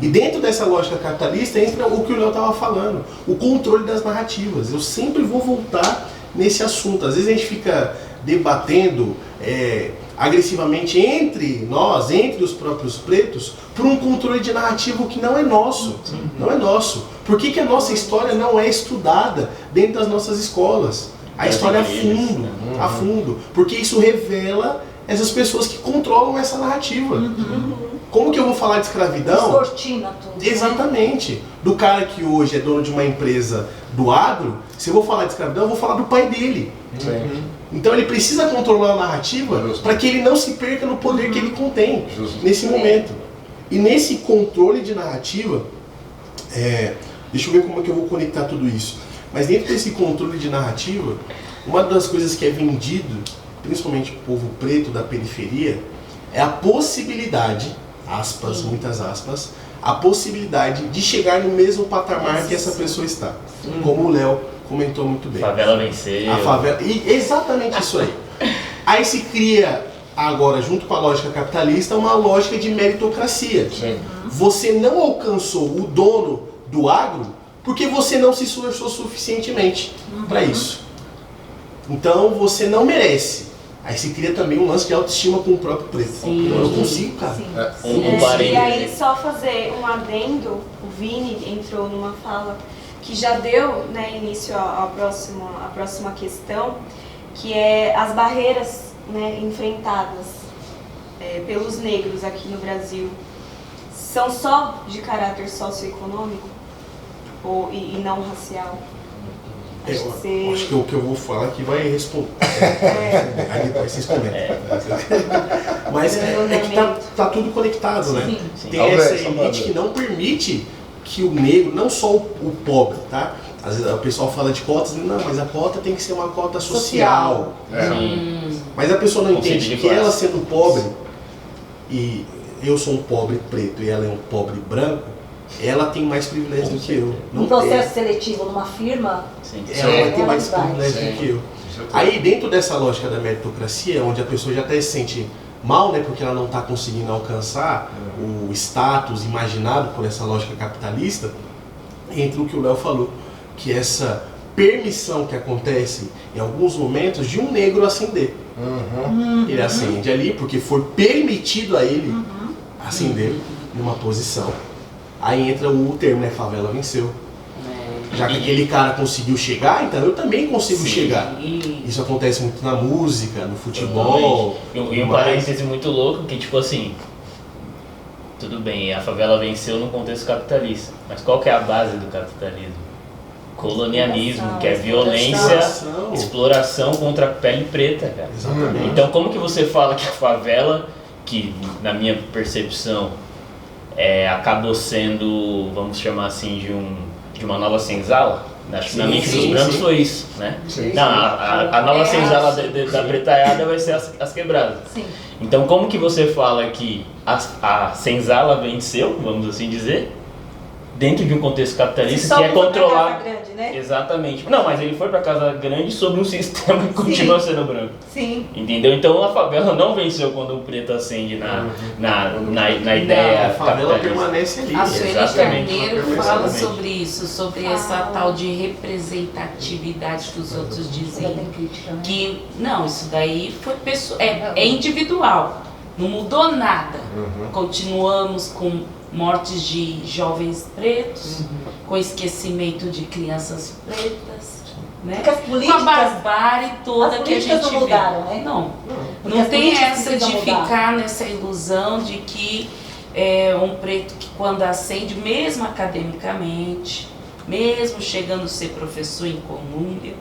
E dentro dessa lógica capitalista entra o que o Léo estava falando, o controle das narrativas. Eu sempre vou voltar nesse assunto. Às vezes a gente fica debatendo agressivamente entre nós, entre os próprios pretos, por um controle de narrativa que não é nosso. Não é nosso. Por que a nossa história não é estudada dentro das nossas escolas? A história a fundo. Porque isso revela essas pessoas que controlam essa narrativa. Como que eu vou falar de escravidão? Descortina tudo. Exatamente. Do cara que hoje é dono de uma empresa do agro, se eu vou falar de escravidão, eu vou falar do pai dele. Então ele precisa controlar a narrativa para que ele não se perca no poder que ele contém nesse momento. E nesse controle de narrativa, deixa eu ver como é que eu vou conectar tudo isso. Mas dentro desse controle de narrativa, uma das coisas que é vendido, principalmente o povo preto da periferia, é a possibilidade, aspas, muitas aspas, a possibilidade de chegar no mesmo patamar que essa pessoa está. Como o Léo comentou muito bem. A favela venceu. A favela, e exatamente isso aí. Aí se cria, agora, junto com a lógica capitalista, uma lógica de meritocracia. Sim. Você não alcançou o dono do agro porque você não se esforçou suficientemente para isso. Então você não merece. Aí se cria também um lance de autoestima com o próprio preto. Sim. Eu não consigo, cara. Um parênteses. E aí, só fazer um adendo, o Vini entrou numa fala que já deu, né, início à próxima questão, que é as barreiras, né, enfrentadas pelos negros aqui no Brasil. São só de caráter socioeconômico e não racial? Eu acho que o que eu vou falar aqui vai responder. Aí depois vocês comentam. Mas é que tá tudo conectado, né? Sim. Tem essa elite que não permite que o negro, não só o pobre, tá? Às vezes o pessoal fala de cotas, não, mas a cota tem que ser uma cota social. Mas a pessoa não entende que ela sendo pobre, e eu sou um pobre preto e ela é um pobre branco, ela tem mais privilégio do que eu. Num processo seletivo numa firma, ela vai ter mais privilégio Sim. do que eu. Aí dentro dessa lógica da meritocracia, onde a pessoa já até se sente mal, né, porque ela não está conseguindo alcançar o status imaginado por essa lógica capitalista, entra o que o Léo falou, que é essa permissão que acontece em alguns momentos de um negro ascender. Ele ascende ali porque foi permitido a ele ascender numa posição. Aí entra o termo, né, favela venceu. Já que aquele cara conseguiu chegar, então eu também consigo chegar. Isso acontece muito na música, no futebol. E um parêntese muito louco, que tipo assim, tudo bem, a favela venceu no contexto capitalista, mas qual que é a base do capitalismo? Colonialismo, que é violência, exploração contra a pele preta, cara. Exatamente. Então como que você fala que a favela, que na minha percepção acabou sendo, vamos chamar assim, de uma nova senzala? Acho que na mente dos brancos foi isso, né? Não, a nova senzala da pretaiada vai ser as quebradas. sim. Então como que você fala que a senzala venceu, vamos assim dizer, dentro de um contexto capitalista que é controlar... Grande, né? Exatamente. Não, mas ele foi para Casa Grande sob um sistema que continua sendo branco. Sim. Entendeu? Então a favela não venceu quando o preto ascende na ideia A favela capitalista. permanece ali. A Sueli Exatamente. Carneiro Perfeitamente. fala sobre isso, sobre essa tal de representatividade que os outros dizem. Que, não, isso daí foi pessoal, é individual, não mudou nada. Continuamos com mortes de jovens pretos, com esquecimento de crianças pretas, né? Porque as Com a políticas, barbárie toda as que a políticas gente não mudaram, vê. né? Não, Porque não as tem políticas essa precisam de mudar. ficar nessa ilusão de que um preto que quando ascende, mesmo academicamente, mesmo chegando a ser professor em Colômbia,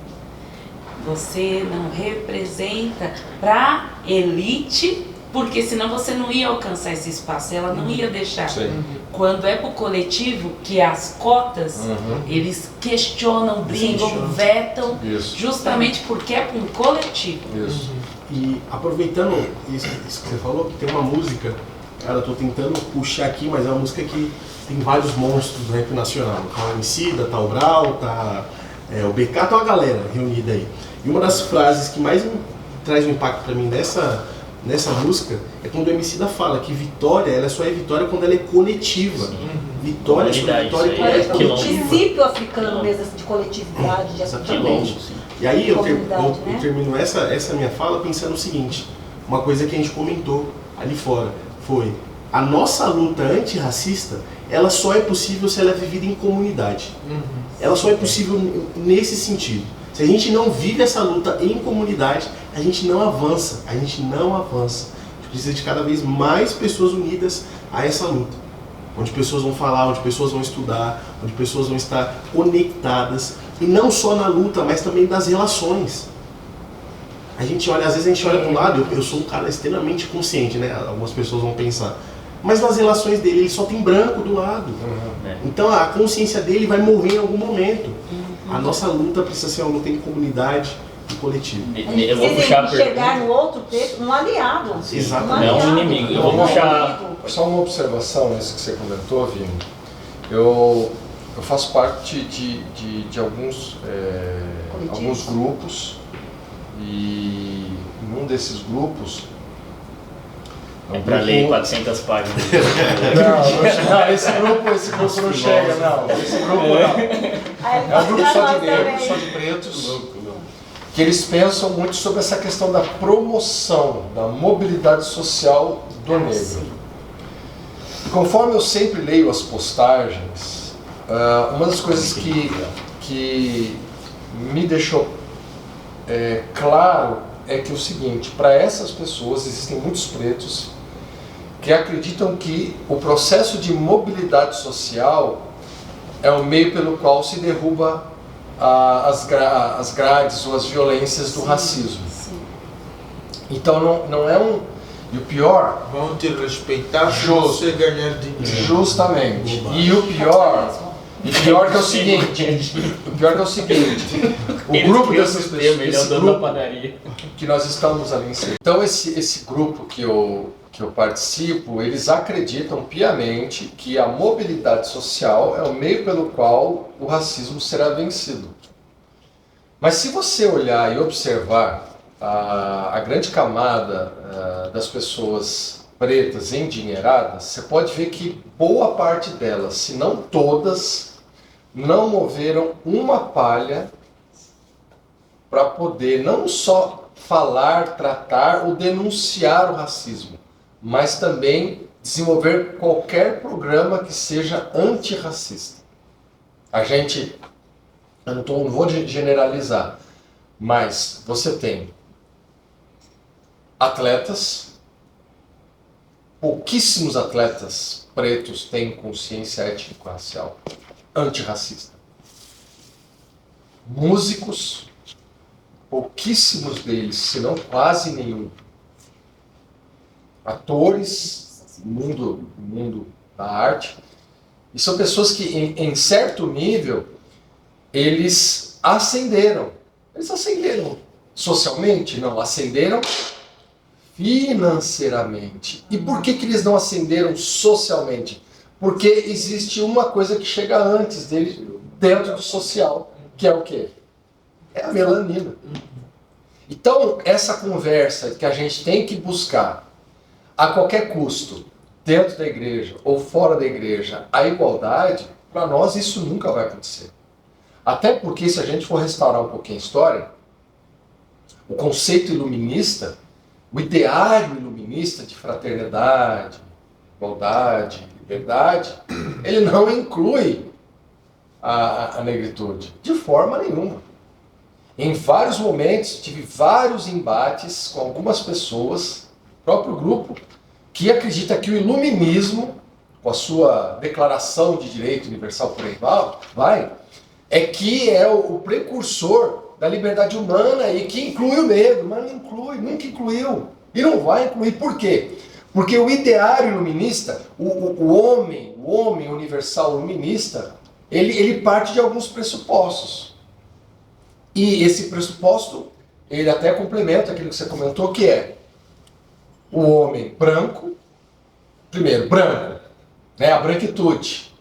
você não representa para elite, porque senão você não ia alcançar esse espaço, ela não ia deixar. Quando é para o coletivo, que as cotas, eles questionam, brigam, vetam, justamente porque é para um coletivo. E aproveitando isso que você falou, que tem uma música, cara, eu tô tentando puxar aqui, mas é uma música que tem vários monstros do rap nacional. Tá o Emicida, tá o Brau, tá o BK, tá uma galera reunida aí. E uma das frases que mais traz um impacto pra mim nessa música é quando o Emicida fala que vitória, ela só é vitória quando ela é coletiva. Vitória é só vitória quando ela é O coletiva. princípio africano mesmo de coletividade, de Exatamente. E aí eu Comunidade, né? termino essa minha fala pensando o seguinte, uma coisa que a gente comentou ali fora, foi a nossa luta antirracista, ela só é possível se ela é vivida em comunidade. Ela só é possível nesse sentido. Se a gente não vive essa luta em comunidade, a gente não avança, A gente precisa de cada vez mais pessoas unidas a essa luta. Onde pessoas vão falar, onde pessoas vão estudar, onde pessoas vão estar conectadas. E não só na luta, mas também das relações. A gente olha, às vezes a gente olha para um lado, eu sou um cara extremamente consciente, né? Algumas pessoas vão pensar, Mas nas relações dele, ele só tem branco do lado. Então a consciência dele vai morrer em algum momento. A nossa luta precisa ser uma luta em comunidade e coletivo. Eu vou puxar a chegar pergunta. no outro preto, um aliado. Exatamente. Não um inimigo. Eu vou puxar. Só uma observação nisso que você comentou, Vini. Eu faço parte de alguns grupos, e num desses grupos... É pra ler 400 páginas. Não, esse grupo não chega, não. Esse grupo não. É um grupo só de negros, só de pretos, que eles pensam muito sobre essa questão da promoção da mobilidade social do negro. E conforme eu sempre leio as postagens, uma das coisas que me deixou claro é que é o seguinte: para essas pessoas existem muitos pretos que acreditam que o processo de mobilidade social é o meio pelo qual se derruba as grades ou as violências do racismo. Então não é um... E o pior... Vão te respeitar se Justo. você ganhar dinheiro. Justamente. E o pior que é o seguinte, o grupo dessas pessoas, esse grupo que nós estamos ali inseridos. Então esse grupo que eu participo, eles acreditam piamente que a mobilidade social é o meio pelo qual o racismo será vencido. Mas se você olhar e observar a grande camada das pessoas pretas endinheiradas, você pode ver que boa parte delas, se não todas, não moveram uma palha para poder não só falar, tratar ou denunciar o racismo, mas também desenvolver qualquer programa que seja antirracista. Eu não vou generalizar, mas você tem atletas, pouquíssimos atletas pretos têm consciência étnico-racial antirracista. Músicos, pouquíssimos deles, se não quase nenhum. Atores, mundo da arte, e são pessoas que, em certo nível, eles ascenderam. Eles ascenderam socialmente? Não, ascenderam financeiramente. E por que eles não ascenderam socialmente? Porque existe uma coisa que chega antes dele, dentro do social, que é o quê? É a melanina. Então, essa conversa que a gente tem que buscar, a qualquer custo, dentro da igreja ou fora da igreja, a igualdade, para nós isso nunca vai acontecer. Até porque, se a gente for restaurar um pouquinho a história, o conceito iluminista, o ideário iluminista de fraternidade, igualdade, liberdade, ele não inclui a negritude, de forma nenhuma. Em vários momentos, tive vários embates com algumas pessoas, próprio grupo, que acredita que o iluminismo, com a sua declaração de direito universal por aí vai, é que é o precursor da liberdade humana e que inclui o negro, mas não inclui, nunca incluiu. E não vai incluir. Por quê? Porque o ideário iluminista, o homem universal iluminista, ele parte de alguns pressupostos. E esse pressuposto, ele até complementa aquilo que você comentou, que é o homem branco, primeiro, branco, né, a branquitude.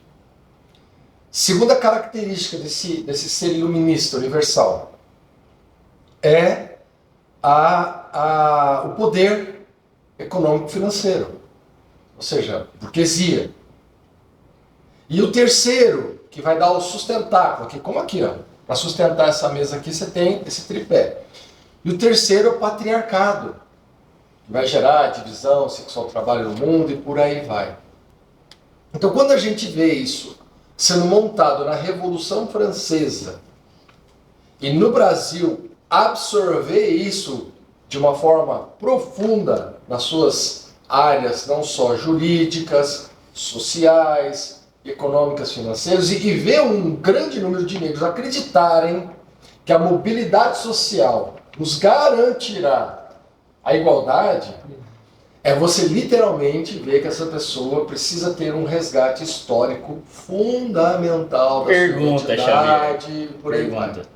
Segunda característica desse ser iluminista universal é o poder econômico-financeiro, ou seja, burguesia. E o terceiro, que vai dar o sustentáculo, aqui, como aqui, ó, para sustentar essa mesa aqui você tem esse tripé. E o terceiro é o patriarcado, que vai gerar divisão, sexual trabalho no mundo e por aí vai. Então quando a gente vê isso sendo montado na Revolução Francesa e no Brasil absorver isso de uma forma profunda nas suas áreas, não só jurídicas, sociais, econômicas, financeiras, e ver um grande número de negros acreditarem que a mobilidade social nos garantirá a igualdade, É você literalmente ver que essa pessoa precisa ter um resgate histórico fundamental da Pergunta, sua identidade, por aí vai. Pergunta.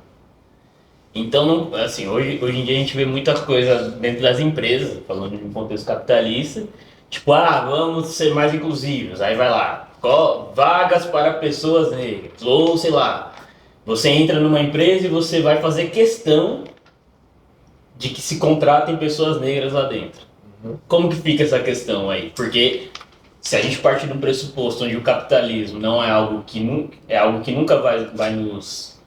Então, assim, hoje em dia a gente vê muita coisa dentro das empresas, falando de um contexto capitalista, tipo, vamos ser mais inclusivos, aí vai lá, vagas para pessoas negras, ou sei lá, você entra numa empresa e você vai fazer questão de que se contratem pessoas negras lá dentro. Como que fica essa questão aí? Porque se a gente parte de um pressuposto onde o capitalismo não é algo que nunca vai nos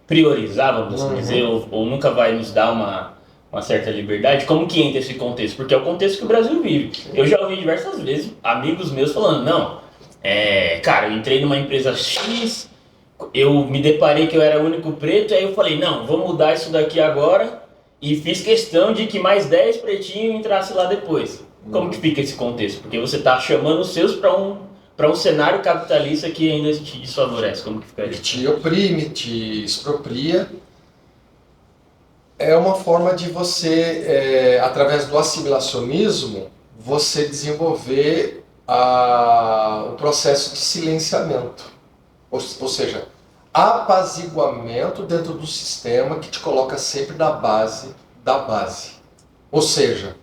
priorizar, vamos assim dizer, ou nunca vai nos dar uma certa liberdade, como que entra esse contexto? Porque é o contexto que o Brasil vive. Eu já ouvi diversas vezes amigos meus falando, não, cara, eu entrei numa empresa X, eu me deparei que eu era o único preto, aí eu falei, não, vou mudar isso daqui agora, e fiz questão de que mais 10 pretinhos entrassem lá depois. Como que fica esse contexto? Porque você está chamando os seus para um cenário capitalista que ainda te desfavorece. Como que fica isso? Te oprime, te expropria. É uma forma de você, através do assimilacionismo, você desenvolver o processo de silenciamento. Ou seja, apaziguamento dentro do sistema que te coloca sempre na base da base. Ou seja,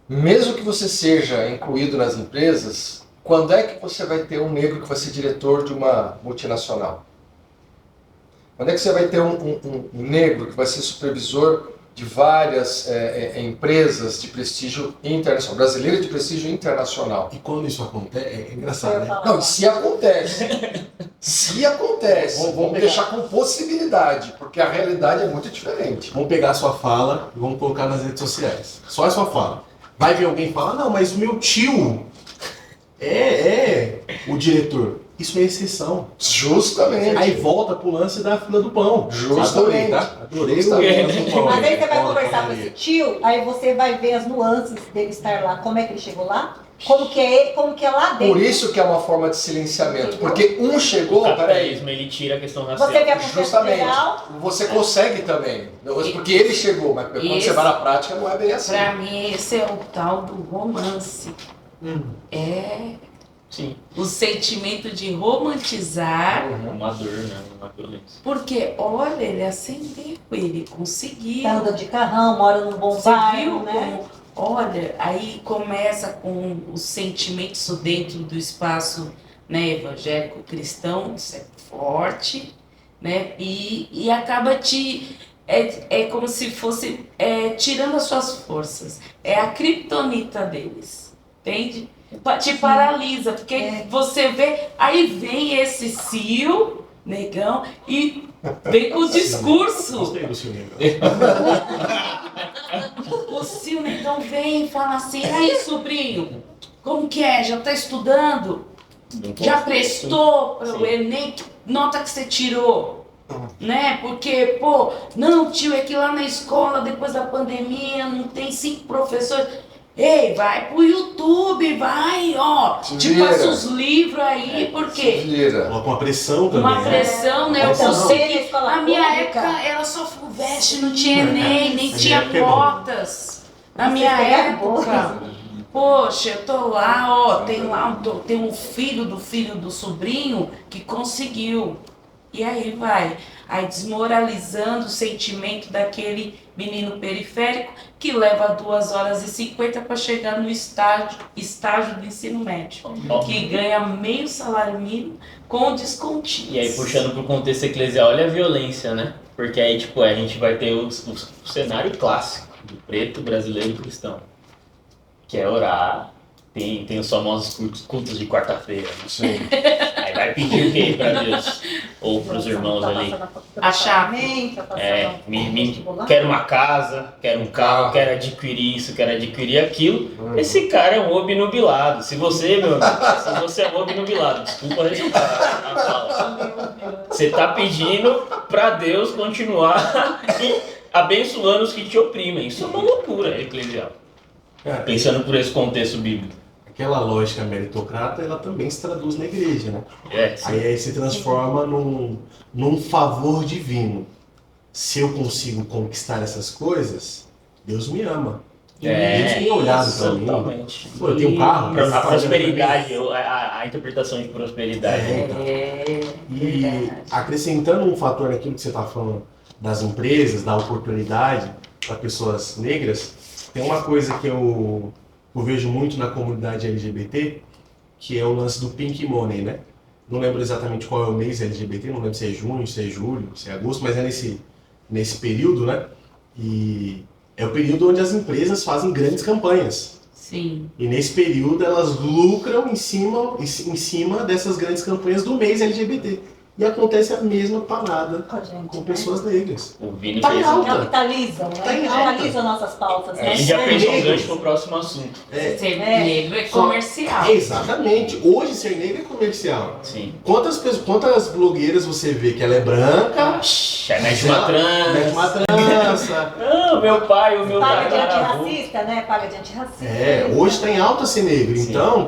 mesmo que você seja incluído nas empresas, quando é que você vai ter um negro que vai ser diretor de uma multinacional? Quando é que você vai ter um negro que vai ser supervisor de várias empresas de prestígio internacional, brasileiras de prestígio internacional? E quando isso acontece, é engraçado, né? Não, e se acontece. Se acontece, vamos deixar com possibilidade, porque a realidade é muito diferente. Vamos pegar a sua fala e vamos colocar nas redes sociais. Só a sua fala. Vai ver alguém falar, não, mas o meu tio é o diretor. Isso é exceção. Justamente. Aí volta pro lance da fila do pão. Justamente. Adorei Justamente. o fila do pão. Às vezes você vai conversar com Fala, esse tio, aí você vai ver as nuances dele estar lá, como é que ele chegou lá, como que é ele, como que é lá dentro. Por isso que é uma forma de silenciamento. Porque um chegou, O peraí. capitalismo, ele tira a questão racial. Você vê a consciência Justamente. legal, Você consegue também. Porque ele chegou, mas quando você vai na prática não é bem assim. Pra mim, esse é o tal do romance. Sim, O sentimento de romantizar, uma dor, né? Uma violência. porque olha, ele ascendeu, ele conseguiu. tá andando de carrão, mora num bom Você bairro, viu né? como, olha, aí começa com os sentimentos dentro do espaço, né, evangélico cristão, isso é forte, né, e acaba é como se fosse tirando as suas forças, é a criptonita deles, entende? Te paralisa, porque você vê, aí vem esse Cio, negão, e vem com o discurso. Gostei do seu negão. O Cio Negão vem e fala assim, aí sobrinho, como que é? Já tá estudando? Já prestou para o Enem? Que nota que você tirou? Né? Porque, pô, não tio, é que lá na escola, depois da pandemia, não tem 5 professores. Ei, vai pro YouTube, vai, ó, te vira. passa os livros aí, porque Vira. Coloca uma pressão também. uma pressão, né? Eu Pressão. consegui. Escola Na minha pública. época era só FUVEST, não tinha Enem, nem Na tinha minha época é bom. cotas. Na minha época, poxa, eu tô lá, ó, tem um filho do sobrinho que conseguiu. E aí vai, aí desmoralizando o sentimento daquele menino periférico que leva 2h50 para chegar no estágio do ensino médio, que ganha meio salário mínimo com descontinhos. E aí, puxando pro contexto eclesial, olha a violência, né? Porque aí, tipo, a gente vai ter o cenário clássico do preto brasileiro cristão, que é orar. Tem os famosos cultos de quarta-feira. Sim. Aí vai pedir o quê pra Deus? Ou pros irmãos ali? A chave. Quero uma casa, quero um carro, quero adquirir isso, quero adquirir aquilo. Esse cara é um obnubilado. Se você, meu amigo, se você é um obnubilado, desculpa a fala. Você tá pedindo pra Deus continuar abençoando os que te oprimem. Isso é uma loucura eclesial. Cara, Pensando por esse contexto bíblico. aquela lógica meritocrata, ela também se traduz na igreja, né? Sim. Aí se transforma num favor divino. Se eu consigo conquistar essas coisas, Deus me ama. Eles têm olhado pra mim. totalmente. Pô, eu tenho um carro. mas A tá prosperidade, a interpretação de prosperidade. E acrescentando um fator naquilo que você está falando das empresas, da oportunidade para pessoas negras, tem uma coisa que eu vejo muito na comunidade LGBT, que é o lance do Pink Money, né? Não lembro exatamente qual é o mês LGBT, não lembro se é junho, se é julho, se é agosto, mas é nesse período, né? E é o período onde as empresas fazem grandes campanhas. Sim. E nesse período elas lucram em cima dessas grandes campanhas do mês LGBT. E acontece a mesma parada Com a gente, com né? pessoas negras. O Vini Tá fez em alta. Capitalizam, né? Tá em alta. Capitalizam nossas pautas, A né? gente já fez um Negros. gancho pro próximo assunto. Ser negro é Só- comercial. Exatamente. Hoje ser negro é comercial. Sim. Quantas blogueiras você vê que ela é branca? Já mete uma Mete uma trança. trança. Ah, meu pai, o meu Paga de tataravô. antirracista, né? Paga de antirracista. Hoje está em alta ser negro. Sim. Então,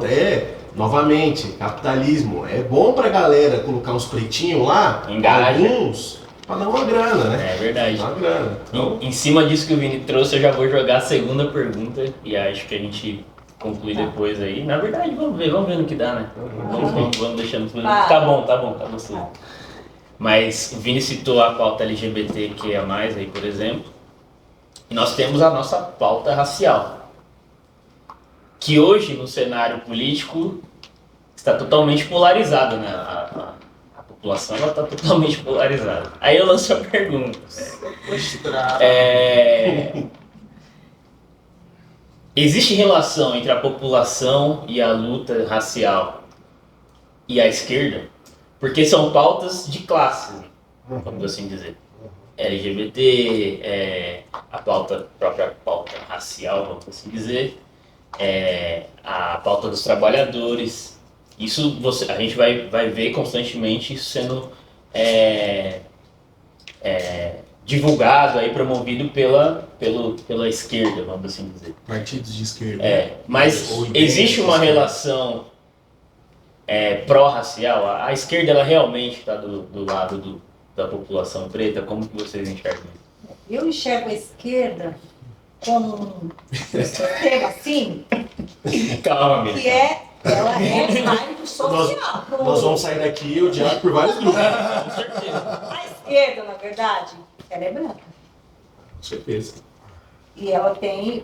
novamente, capitalismo. É bom pra galera colocar uns pretinhos lá, Engaja. alguns, pra dar uma grana, né? É verdade. Dar uma grana. Então, Em cima disso que o Vini trouxe, eu já vou jogar a segunda pergunta e acho que a gente conclui depois aí. Na verdade, vamos ver no que dá, né? Vamos deixando tudo. Vai. Tá bom, tá gostoso. Mas o Vini citou a pauta LGBTQIA+, aí, por exemplo. E nós temos a nossa pauta racial. Que hoje, no cenário político, está totalmente polarizada, né? A população está totalmente polarizada. Aí eu lanço a pergunta. Existe relação entre a população e a luta racial e a esquerda? Porque são pautas de classe, vamos assim dizer. LGBT, a própria pauta racial, vamos assim dizer. A pauta dos trabalhadores. Isso a gente vai ver constantemente isso sendo divulgado, aí, promovido pela esquerda, vamos assim dizer. partidos de esquerda. Mas Ou existe uma ideias, relação pró-racial? A esquerda ela realmente está do lado da população preta? Como que vocês enxergam isso? Eu enxergo a esquerda como um sistema assim, Calma, que ela é mais do social. Nós vamos sair daqui odiados por vários grupos. com certeza. A esquerda, na verdade, ela é branca. Com certeza. E ela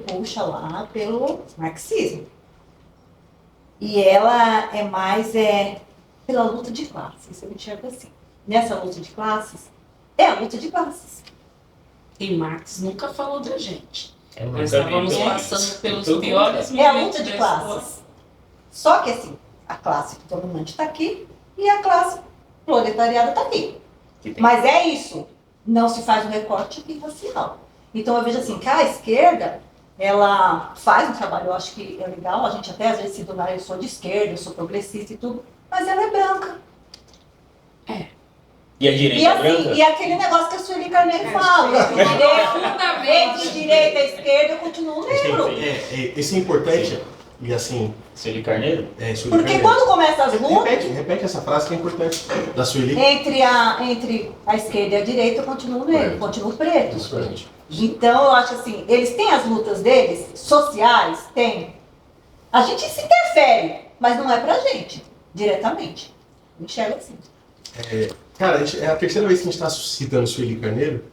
puxa lá pelo marxismo. E ela é mais pela luta de classes, eu enxergo assim. Nessa luta de classes, é a luta de classes. E Marx nunca falou da gente. Eu Nós nunca vi estávamos isso. passando pelos Pelo piores É a momentos luta de da classes. Só que assim, a classe dominante está aqui e a classe proletariada está aqui. Que tem- Mas é isso. Não se faz um recorte racial. Então eu vejo assim, que a esquerda, ela faz um trabalho, eu acho que é legal, a gente até às vezes se donar, eu sou de esquerda, eu sou progressista e tudo, mas ela é branca. E a direita E assim, branca? e aquele negócio que a Sueli Carneiro fala, entre direita e esquerda eu continuo negro. Isso é importante. E assim, Sueli Carneiro? Sueli Porque Carneiro. quando começa as lutas, Repete essa frase que é importante da Sueli. entre a esquerda e a direita eu continuo negro, Preto. continuo preto. Diferente. Então eu acho assim, eles têm as lutas deles, sociais, tem. A gente se interfere, mas não é pra gente, diretamente. Eu enxergo assim. Cara, é a terceira vez que a gente está citando Sueli Carneiro.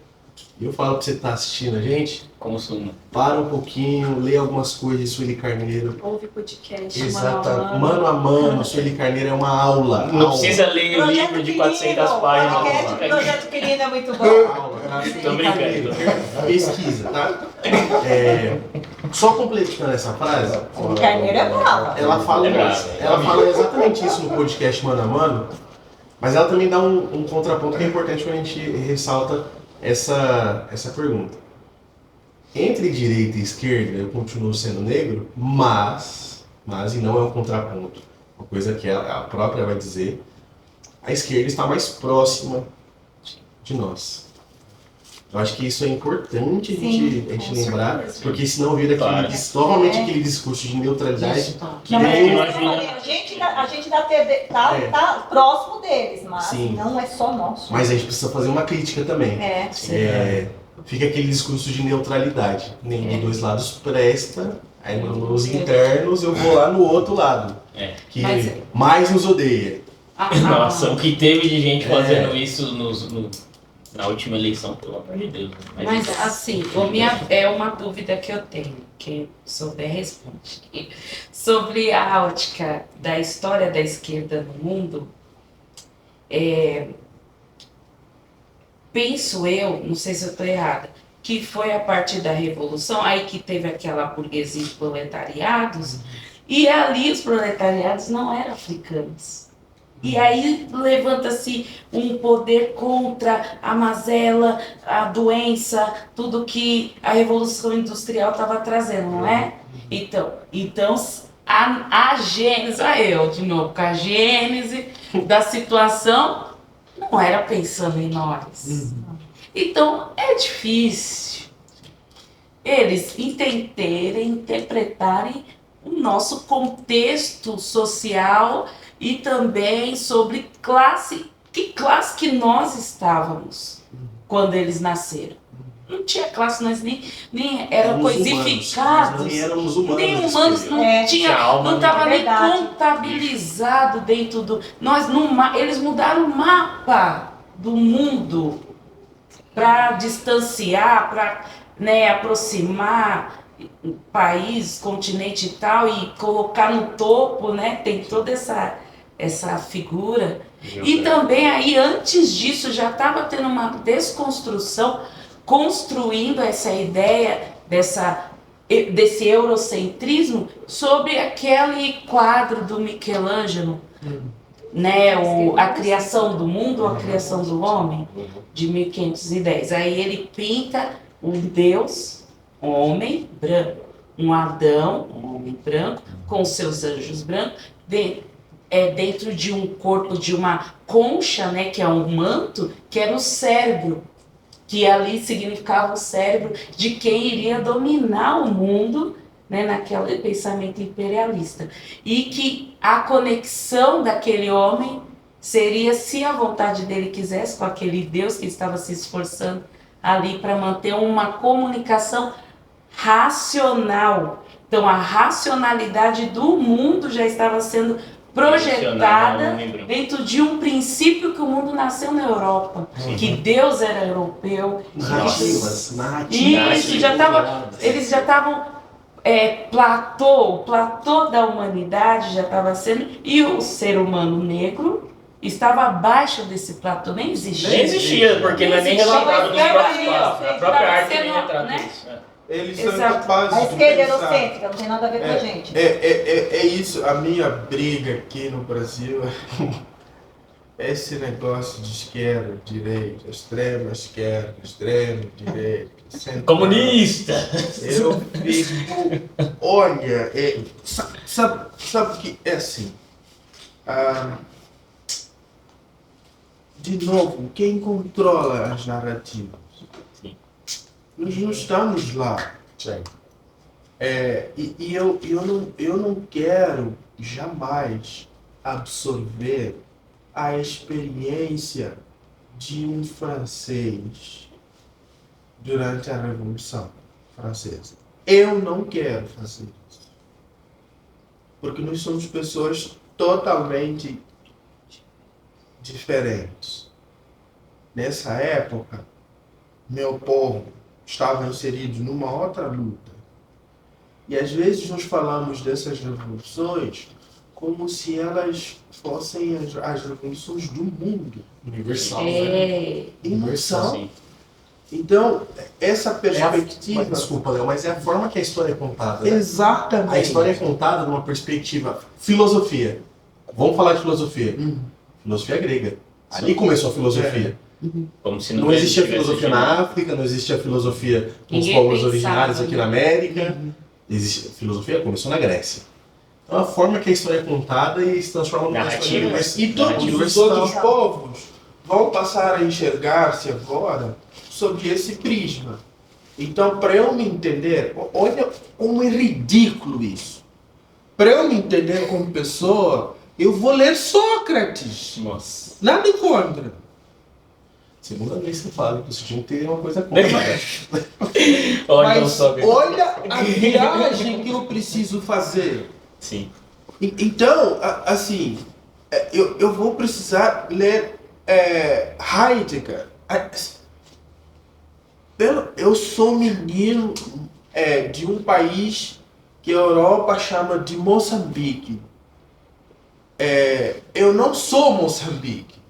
E eu falo pra você que tá assistindo a gente, Consuma. para um pouquinho, lê algumas coisas de Sueli Carneiro. Ouve podcast, Exato. Mano a mano, Sueli Carneiro é uma aula. Não aula. precisa ler o livro de 400 páginas. Projeto Querido é muito bom. Aula, tá? Tô Sueli brincando. Carneiro. Pesquisa, tá? Só completando essa frase, O Carneiro é brava. ela fala exatamente isso no podcast Mano a Mano, mas ela também dá um contraponto que é importante quando a gente ressalta essa pergunta. Entre direita e esquerda, eu continuo sendo negro, mas e não é um contraponto, uma coisa que a própria vai dizer, a esquerda está mais próxima de nós. Eu acho que isso é importante a gente lembrar, porque senão vira Claro. novamente aquele discurso de neutralidade. Que Não, mas nem é nós isso que eu falei, viramos. a gente tá próximo deles, mas Sim. não é só nosso. Mas a gente precisa fazer uma crítica também. É. fica aquele discurso de neutralidade. Nenhum dos dois lados presta, aí nos internos eu vou lá no outro lado, que mais nos odeia. Nossa, o que teve de gente fazendo isso na última eleição, pelo amor de Deus. Mas assim, é uma dúvida que eu tenho, que souber responde. Sobre a ótica da história da esquerda no mundo, penso eu, não sei se eu estou errada, que foi a partir da Revolução, aí que teve aquela burguesia de proletariados, e ali os proletariados não eram africanos. E aí levanta-se um poder contra a mazela, a doença, tudo que a Revolução Industrial estava trazendo, não é? Então a gênese, eu de novo, com a gênese da situação, não era pensando em nós. Então é difícil eles entenderem, interpretarem o nosso contexto social e também sobre que classe que nós estávamos quando eles nasceram. Não tinha classe, nós nem eram coisificados. Nem éramos humanos. Nem humanos, não estava nem contabilizado dentro do... Eles mudaram o mapa do mundo para distanciar, para aproximar o país, continente e tal, e colocar no topo, né? Tem toda essa figura. E também aí, antes disso, já estava tendo uma desconstrução, construindo essa ideia desse eurocentrismo sobre aquele quadro do Michelangelo, né? A criação do mundo ou a criação do homem, de 1510. Aí ele pinta um Deus, um homem branco, um Adão, um homem branco, com seus anjos brancos, dentro de um corpo, de uma concha, né, que é um manto, que era o cérebro, que ali significava o cérebro de quem iria dominar o mundo, né, naquele pensamento imperialista. E que a conexão daquele homem seria, se a vontade dele quisesse, com aquele Deus que estava se esforçando ali para manter uma comunicação racional. Então a racionalidade do mundo já estava sendo projetada dentro de um princípio que o mundo nasceu na Europa, que Deus era europeu. Narrativas. Isso, eles já estavam o platô da humanidade já estava sendo, e o ser humano negro estava abaixo desse platô, nem existia. Nem existia, porque não é nem relatado nos próprios passos. A própria arte nem retrata isso. Eles são capazes a de esquerda pensar. eurocêntrica, não tem nada a ver com a gente. É isso, a minha briga aqui no Brasil é esse negócio de esquerda, direita, extrema esquerda, extrema direita, central. Comunista! Eu fico, olha, sabe que é assim, de novo, quem controla as narrativas? Nós não estamos lá. E eu não quero jamais absorver a experiência de um francês durante a Revolução Francesa. Eu não quero fazer isso. Porque nós somos pessoas totalmente diferentes. Nessa época, meu povo estava inserido numa outra luta. E às vezes nós falamos dessas revoluções como se elas fossem as revoluções do mundo. Universal, E não são. Sim. Então, essa perspectiva... Desculpa, Léo, mas é a forma que a história é contada. Né? Exatamente. A história é contada numa perspectiva... Filosofia. Vamos falar de filosofia. Filosofia grega. Ali começou a filosofia. Como se Não existia tivesse filosofia na África, não existia filosofia nos Ninguém povos pensava, originários aqui né? na América. Existe, filosofia começou na Grécia. Então a forma que a história é contada e se transforma numa história Narrativa. universal. E todos os outros povos vão passar a enxergar-se agora sob esse prisma. Então, para eu me entender, olha como é ridículo isso. Para eu me entender como pessoa, eu vou ler Sócrates. Nossa. Nada contra. Segunda vez que você fala que você tinha que ter uma coisa contra. Olha, não Mas sobe. olha a viagem que eu preciso fazer. Sim. Então, assim, eu vou precisar ler Heidegger. Eu sou menino de um país que a Europa chama de Moçambique. Eu não sou Moçambique.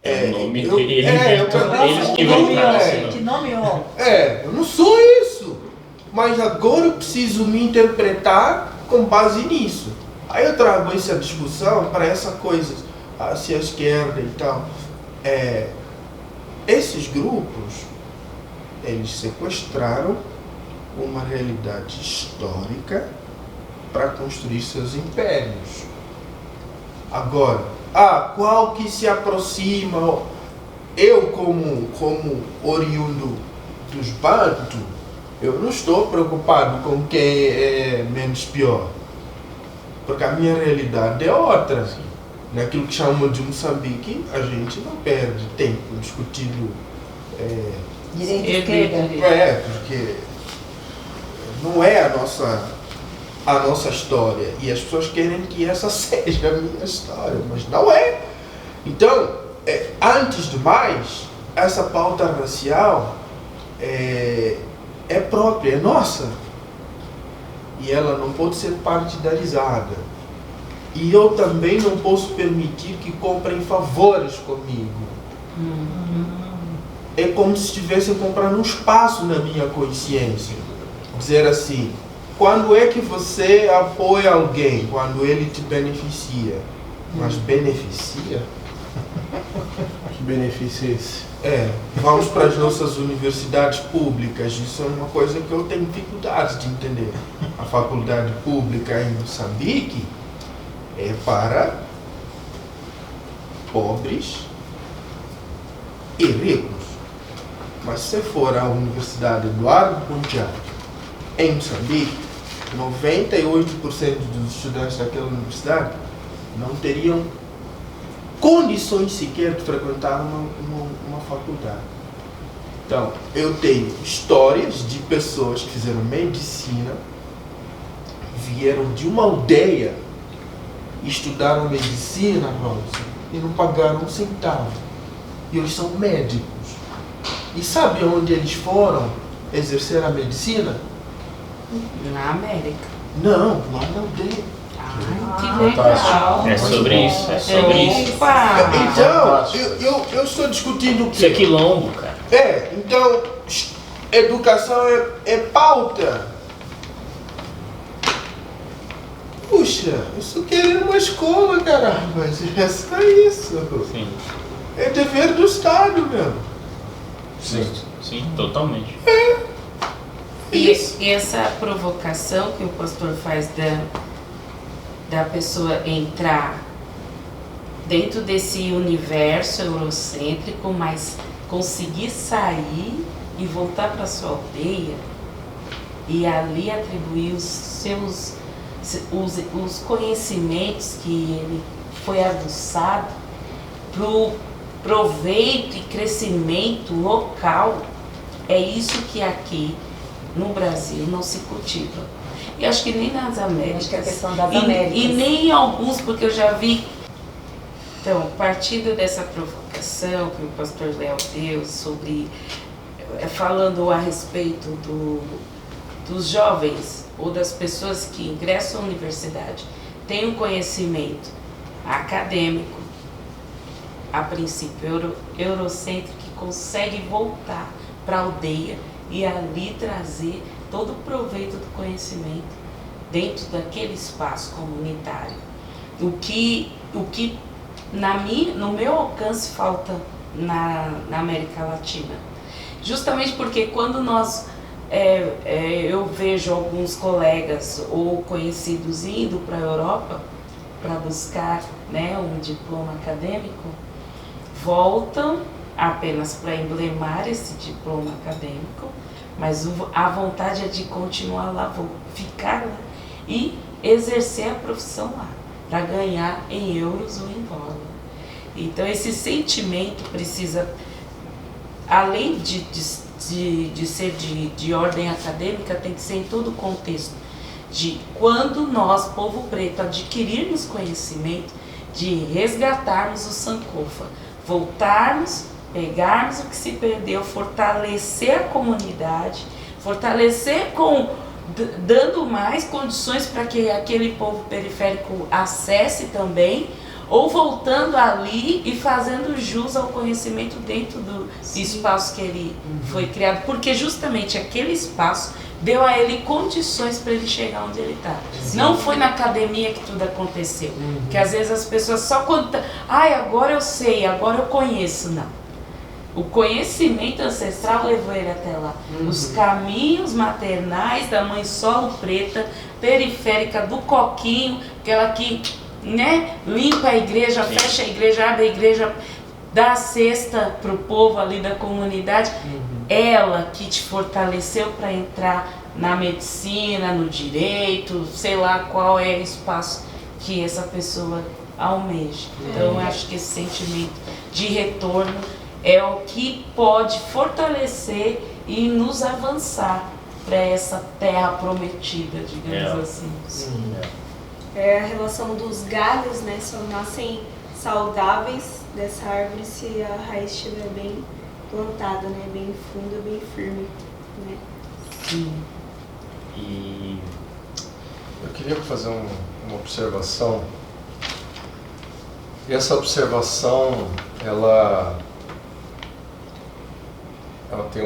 É o nome eu- dele. Eles que nome inventaram. Que nome, ó. eu não sou isso. Mas agora eu preciso me interpretar com base nisso. Aí eu trago essa discussão para essa coisa, se a esquerda e tal. Esses grupos, eles sequestraram uma realidade histórica para construir seus impérios. Agora, qual que se aproxima? Eu, como oriundo dos Bantu, eu não estou preocupado com quem é menos pior, porque a minha realidade é outra. Naquilo que chamam de Moçambique, a gente não perde tempo discutindo. Direita e esquerda. Porque não é a nossa história. E as pessoas querem que essa seja a minha história, mas não é. Então, antes de mais, essa pauta racial é própria, é nossa. E ela não pode ser partidarizada. E eu também não posso permitir que comprem favores comigo. É como se estivessem comprando um espaço na minha consciência. Dizer assim, quando é que você apoia alguém? Quando ele te beneficia. Mas beneficia? Que benefício é esse? Vamos para as nossas universidades públicas. Isso é uma coisa que eu tenho dificuldade de entender. A faculdade pública em Moçambique é para pobres e ricos. Mas se for à Universidade Eduardo Pontiac, em Moçambique, 98% dos estudantes daquela universidade não teriam condições sequer de frequentar uma faculdade. Então, eu tenho histórias de pessoas que fizeram medicina, vieram de uma aldeia, estudaram medicina, e não pagaram um centavo. E eles são médicos. E sabe onde eles foram exercer a medicina? Na América. Não, lá na aldeia. Que legal. É sobre isso, é sobre isso. Opa! Então, eu estou discutindo o Isso é quê? quilombo, cara. Então, educação é pauta. Puxa, eu só quero uma escola, caramba. É só isso. Sim. É dever do Estado, meu. Sim, totalmente. E essa provocação que o pastor faz da pessoa entrar dentro desse universo eurocêntrico, mas conseguir sair e voltar para sua aldeia e ali atribuir os conhecimentos que ele foi aguçado para o proveito e crescimento local, é isso que aqui no Brasil não se cultiva. E acho que nem nas Américas. Acho que é a questão das Américas. E nem em alguns, porque eu já vi. Então, partindo dessa provocação que o pastor Léo deu sobre, falando a respeito dos jovens ou das pessoas que ingressam à universidade, têm um conhecimento acadêmico, a princípio eurocêntrico, que consegue voltar para a aldeia e ali trazer todo o proveito do conhecimento dentro daquele espaço comunitário. O que no meu alcance falta na América Latina. Justamente porque quando nós eu vejo alguns colegas ou conhecidos indo para a Europa para buscar, né, um diploma acadêmico, voltam apenas para emblemar esse diploma acadêmico, mas a vontade é de continuar lá, ficar lá e exercer a profissão lá, para ganhar em euros ou em dólar. Então esse sentimento precisa, além de ser de ordem acadêmica, tem que ser em todo o contexto. De quando nós, povo preto, adquirirmos conhecimento, de resgatarmos o Sankofa, voltarmos, pegarmos o que se perdeu, fortalecer a comunidade, fortalecer dando mais condições para que aquele povo periférico acesse também, ou voltando ali e fazendo jus ao conhecimento dentro do espaço que ele foi criado, porque justamente aquele espaço deu a ele condições para ele chegar onde ele está. Não foi na academia que tudo aconteceu, que às vezes as pessoas só contam, agora eu sei, agora eu conheço. Não. O conhecimento ancestral levou ele até lá. Os caminhos maternais da mãe solo preta, periférica, do coquinho, aquela que, né, limpa a igreja, fecha a igreja, abre a igreja, dá a cesta para o povo ali da comunidade. Ela que te fortaleceu para entrar na medicina, no direito, sei lá qual é o espaço que essa pessoa almeja. Então eu acho que esse sentimento de retorno é o que pode fortalecer e nos avançar para essa terra prometida, digamos assim. É a relação dos galhos, né? Só nascem saudáveis dessa árvore se a raiz estiver bem plantada, né? Bem funda, bem firme, né? Sim. E Eu queria fazer uma observação. E essa observação, ela tem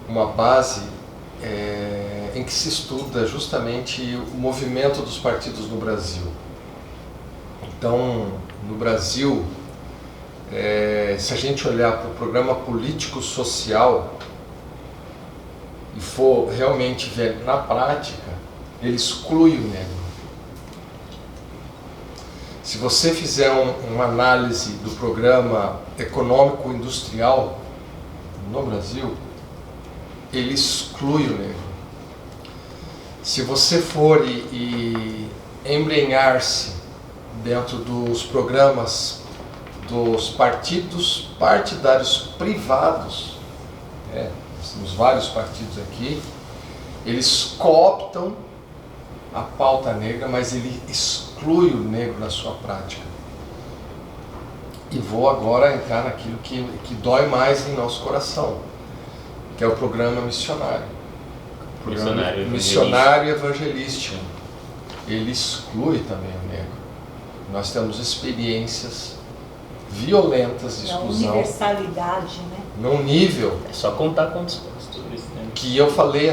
uma base em que se estuda justamente o movimento dos partidos no Brasil. Então, no Brasil, se a gente olhar para o programa político-social e for realmente ver na prática, ele exclui o negro. Se você fizer uma análise do programa econômico-industrial no Brasil, ele exclui o negro. Se você for e embrenhar-se dentro dos programas dos partidos partidários privados, temos vários partidos aqui, eles cooptam a pauta negra, mas ele exclui o negro na sua prática. E vou agora entrar naquilo que dói mais em nosso coração, que é o programa missionário. Missionário evangelístico. Ele exclui também o negro. Nós temos experiências violentas de exclusão. Universalidade, né? Num nível é só contar quantos que eu falei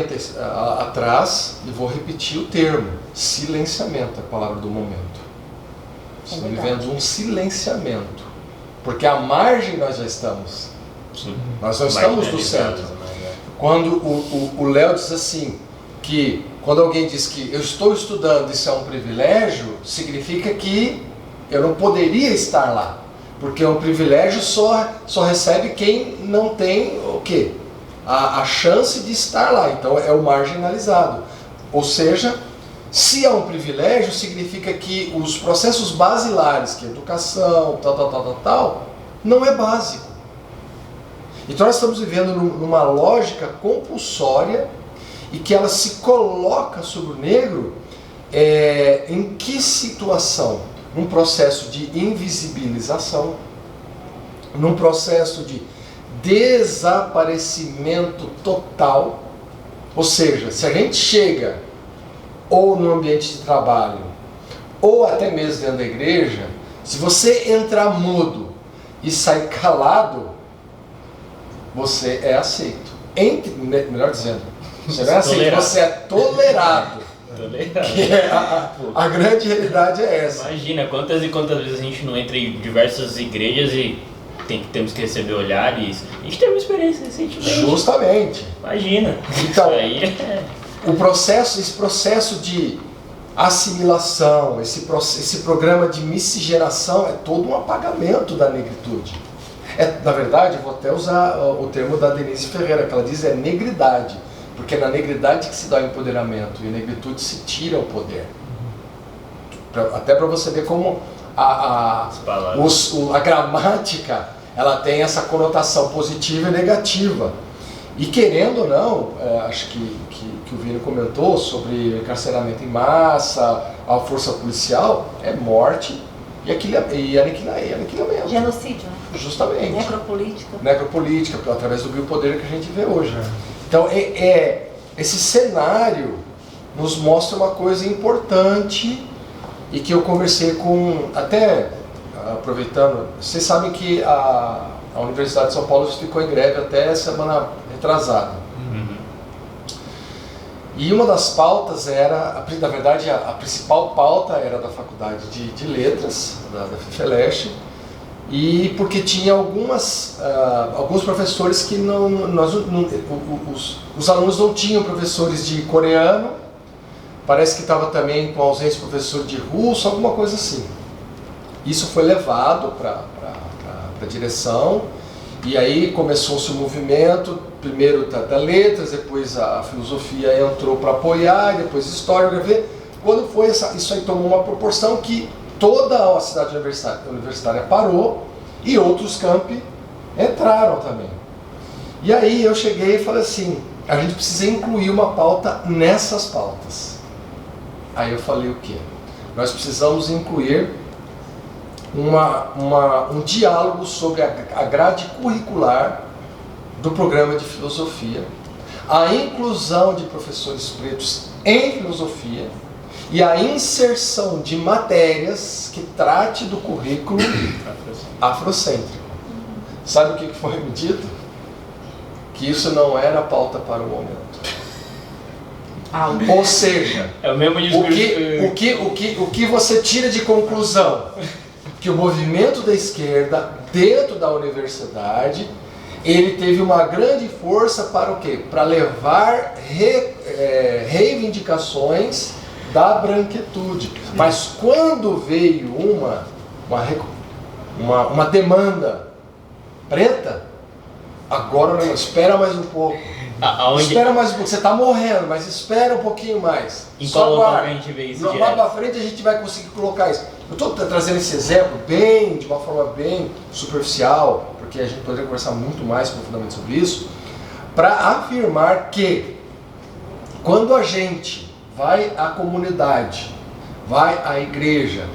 atrás e vou repetir o termo. Silenciamento é a palavra do momento. Estamos vivendo um silenciamento. Porque à margem nós já estamos. Sim. Nós não estamos no centro. Quando o Léo diz assim, que quando alguém diz que eu estou estudando, isso é um privilégio, significa que eu não poderia estar lá. Porque um privilégio só recebe quem não tem o quê? A chance de estar lá. Então é o marginalizado. Ou seja, se é um privilégio, significa que os processos basilares, que é educação, tal, não é básico. Então nós estamos vivendo numa lógica compulsória e que ela se coloca sobre o negro em que situação? Num processo de invisibilização, num processo de desaparecimento total. Ou seja, se a gente chega ou no ambiente de trabalho ou até mesmo dentro da igreja, se você entrar mudo e sair calado, você é aceito. Melhor dizendo, você não é aceito, você é tolerado. Que a grande realidade é essa. Imagina quantas e quantas vezes a gente não entra em diversas igrejas e temos que receber olhares. A gente teve uma experiência recentemente. Justamente. Imagina. Então, isso aí esse processo de assimilação, esse programa de miscigenação é todo um apagamento da negritude. Na verdade, eu vou até usar o termo da Denise Ferreira, que ela diz negridade. Porque é na negridade que se dá o empoderamento e a negritude se tira o poder. Até para você ver como a gramática, ela tem essa conotação positiva e negativa. E querendo ou não, acho que o Vini comentou sobre encarceramento em massa, a força policial, é morte e aniquilamento. Genocídio, né? Justamente. Necropolítica. Através do biopoder que a gente vê hoje. Então, esse cenário nos mostra uma coisa importante e que eu conversei com, até aproveitando, vocês sabem que a Universidade de São Paulo ficou em greve até semana retrasada. E uma das pautas era, na verdade, a principal pauta era da Faculdade de Letras, da FFLeste, e porque tinha alguns professores que os alunos não tinham professores de coreano, parece que estava também com ausência de professor de russo, alguma coisa assim. Isso foi levado para a direção, e aí começou-se o movimento, primeiro da letras, depois a filosofia entrou para apoiar, depois história, quando foi isso aí tomou uma proporção que toda a cidade universitária parou e outros campi entraram também. E aí eu cheguei e falei assim, a gente precisa incluir uma pauta nessas pautas. Aí eu falei o quê? Nós precisamos incluir um diálogo sobre a grade curricular do programa de filosofia, a inclusão de professores pretos em filosofia e a inserção de matérias que trate do currículo afrocêntrico. Sabe o que foi me dito? Que isso não era pauta para o momento. Ou seja, é o mesmo o que você tira de conclusão? Que o movimento da esquerda dentro da universidade, ele teve uma grande força para o quê? Para levar reivindicações da branquitude. Mas quando veio uma demanda preta, agora não, espera mais um pouco. Espera mais um pouco, você está morrendo, mas espera um pouquinho mais. Em qual local a gente vê isso? Lá para frente a gente vai conseguir colocar isso. Eu estou trazendo esse exemplo de uma forma bem superficial, porque a gente poderia conversar muito mais profundamente sobre isso, para afirmar que quando a gente vai à comunidade, vai à igreja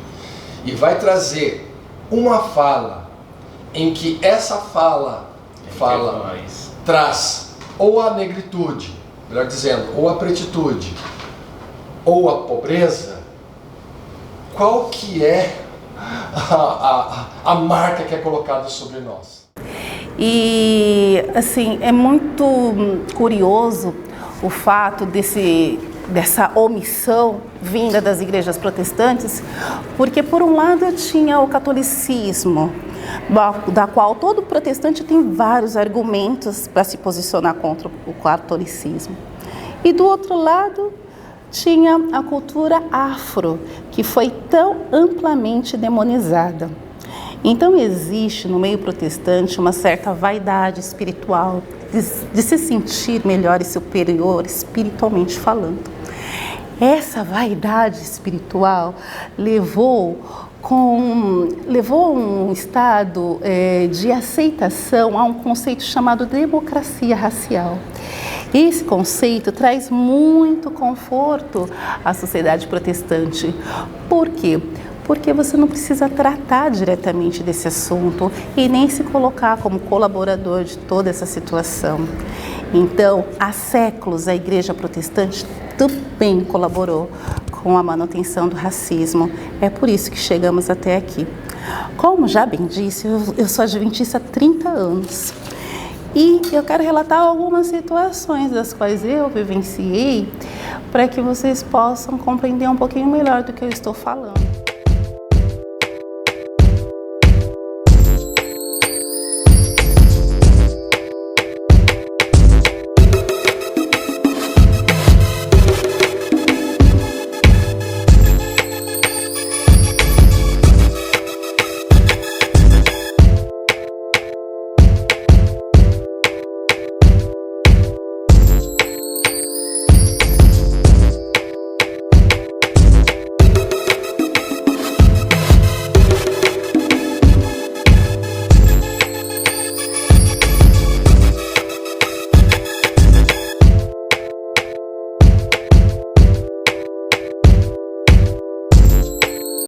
e vai trazer uma fala em que essa fala traz ou a negritude, melhor dizendo, ou a pretitude, ou a pobreza, qual que é a marca que é colocada sobre nós? E, assim, é muito curioso o fato dessa omissão vinda das igrejas protestantes, porque, por um lado, tinha o catolicismo, da qual todo protestante tem vários argumentos para se posicionar contra o catolicismo. E, do outro lado, tinha a cultura afro, que foi tão amplamente demonizada. Então existe no meio protestante uma certa vaidade espiritual, de se sentir melhor e superior espiritualmente falando. Essa vaidade espiritual levou um estado de aceitação a um conceito chamado democracia racial. Esse conceito traz muito conforto à sociedade protestante. Por quê? Porque você não precisa tratar diretamente desse assunto e nem se colocar como colaborador de toda essa situação. Então, há séculos a Igreja Protestante também colaborou com a manutenção do racismo. É por isso que chegamos até aqui. Como já bem disse, eu sou adventista há 30 anos. E eu quero relatar algumas situações das quais eu vivenciei para que vocês possam compreender um pouquinho melhor do que eu estou falando.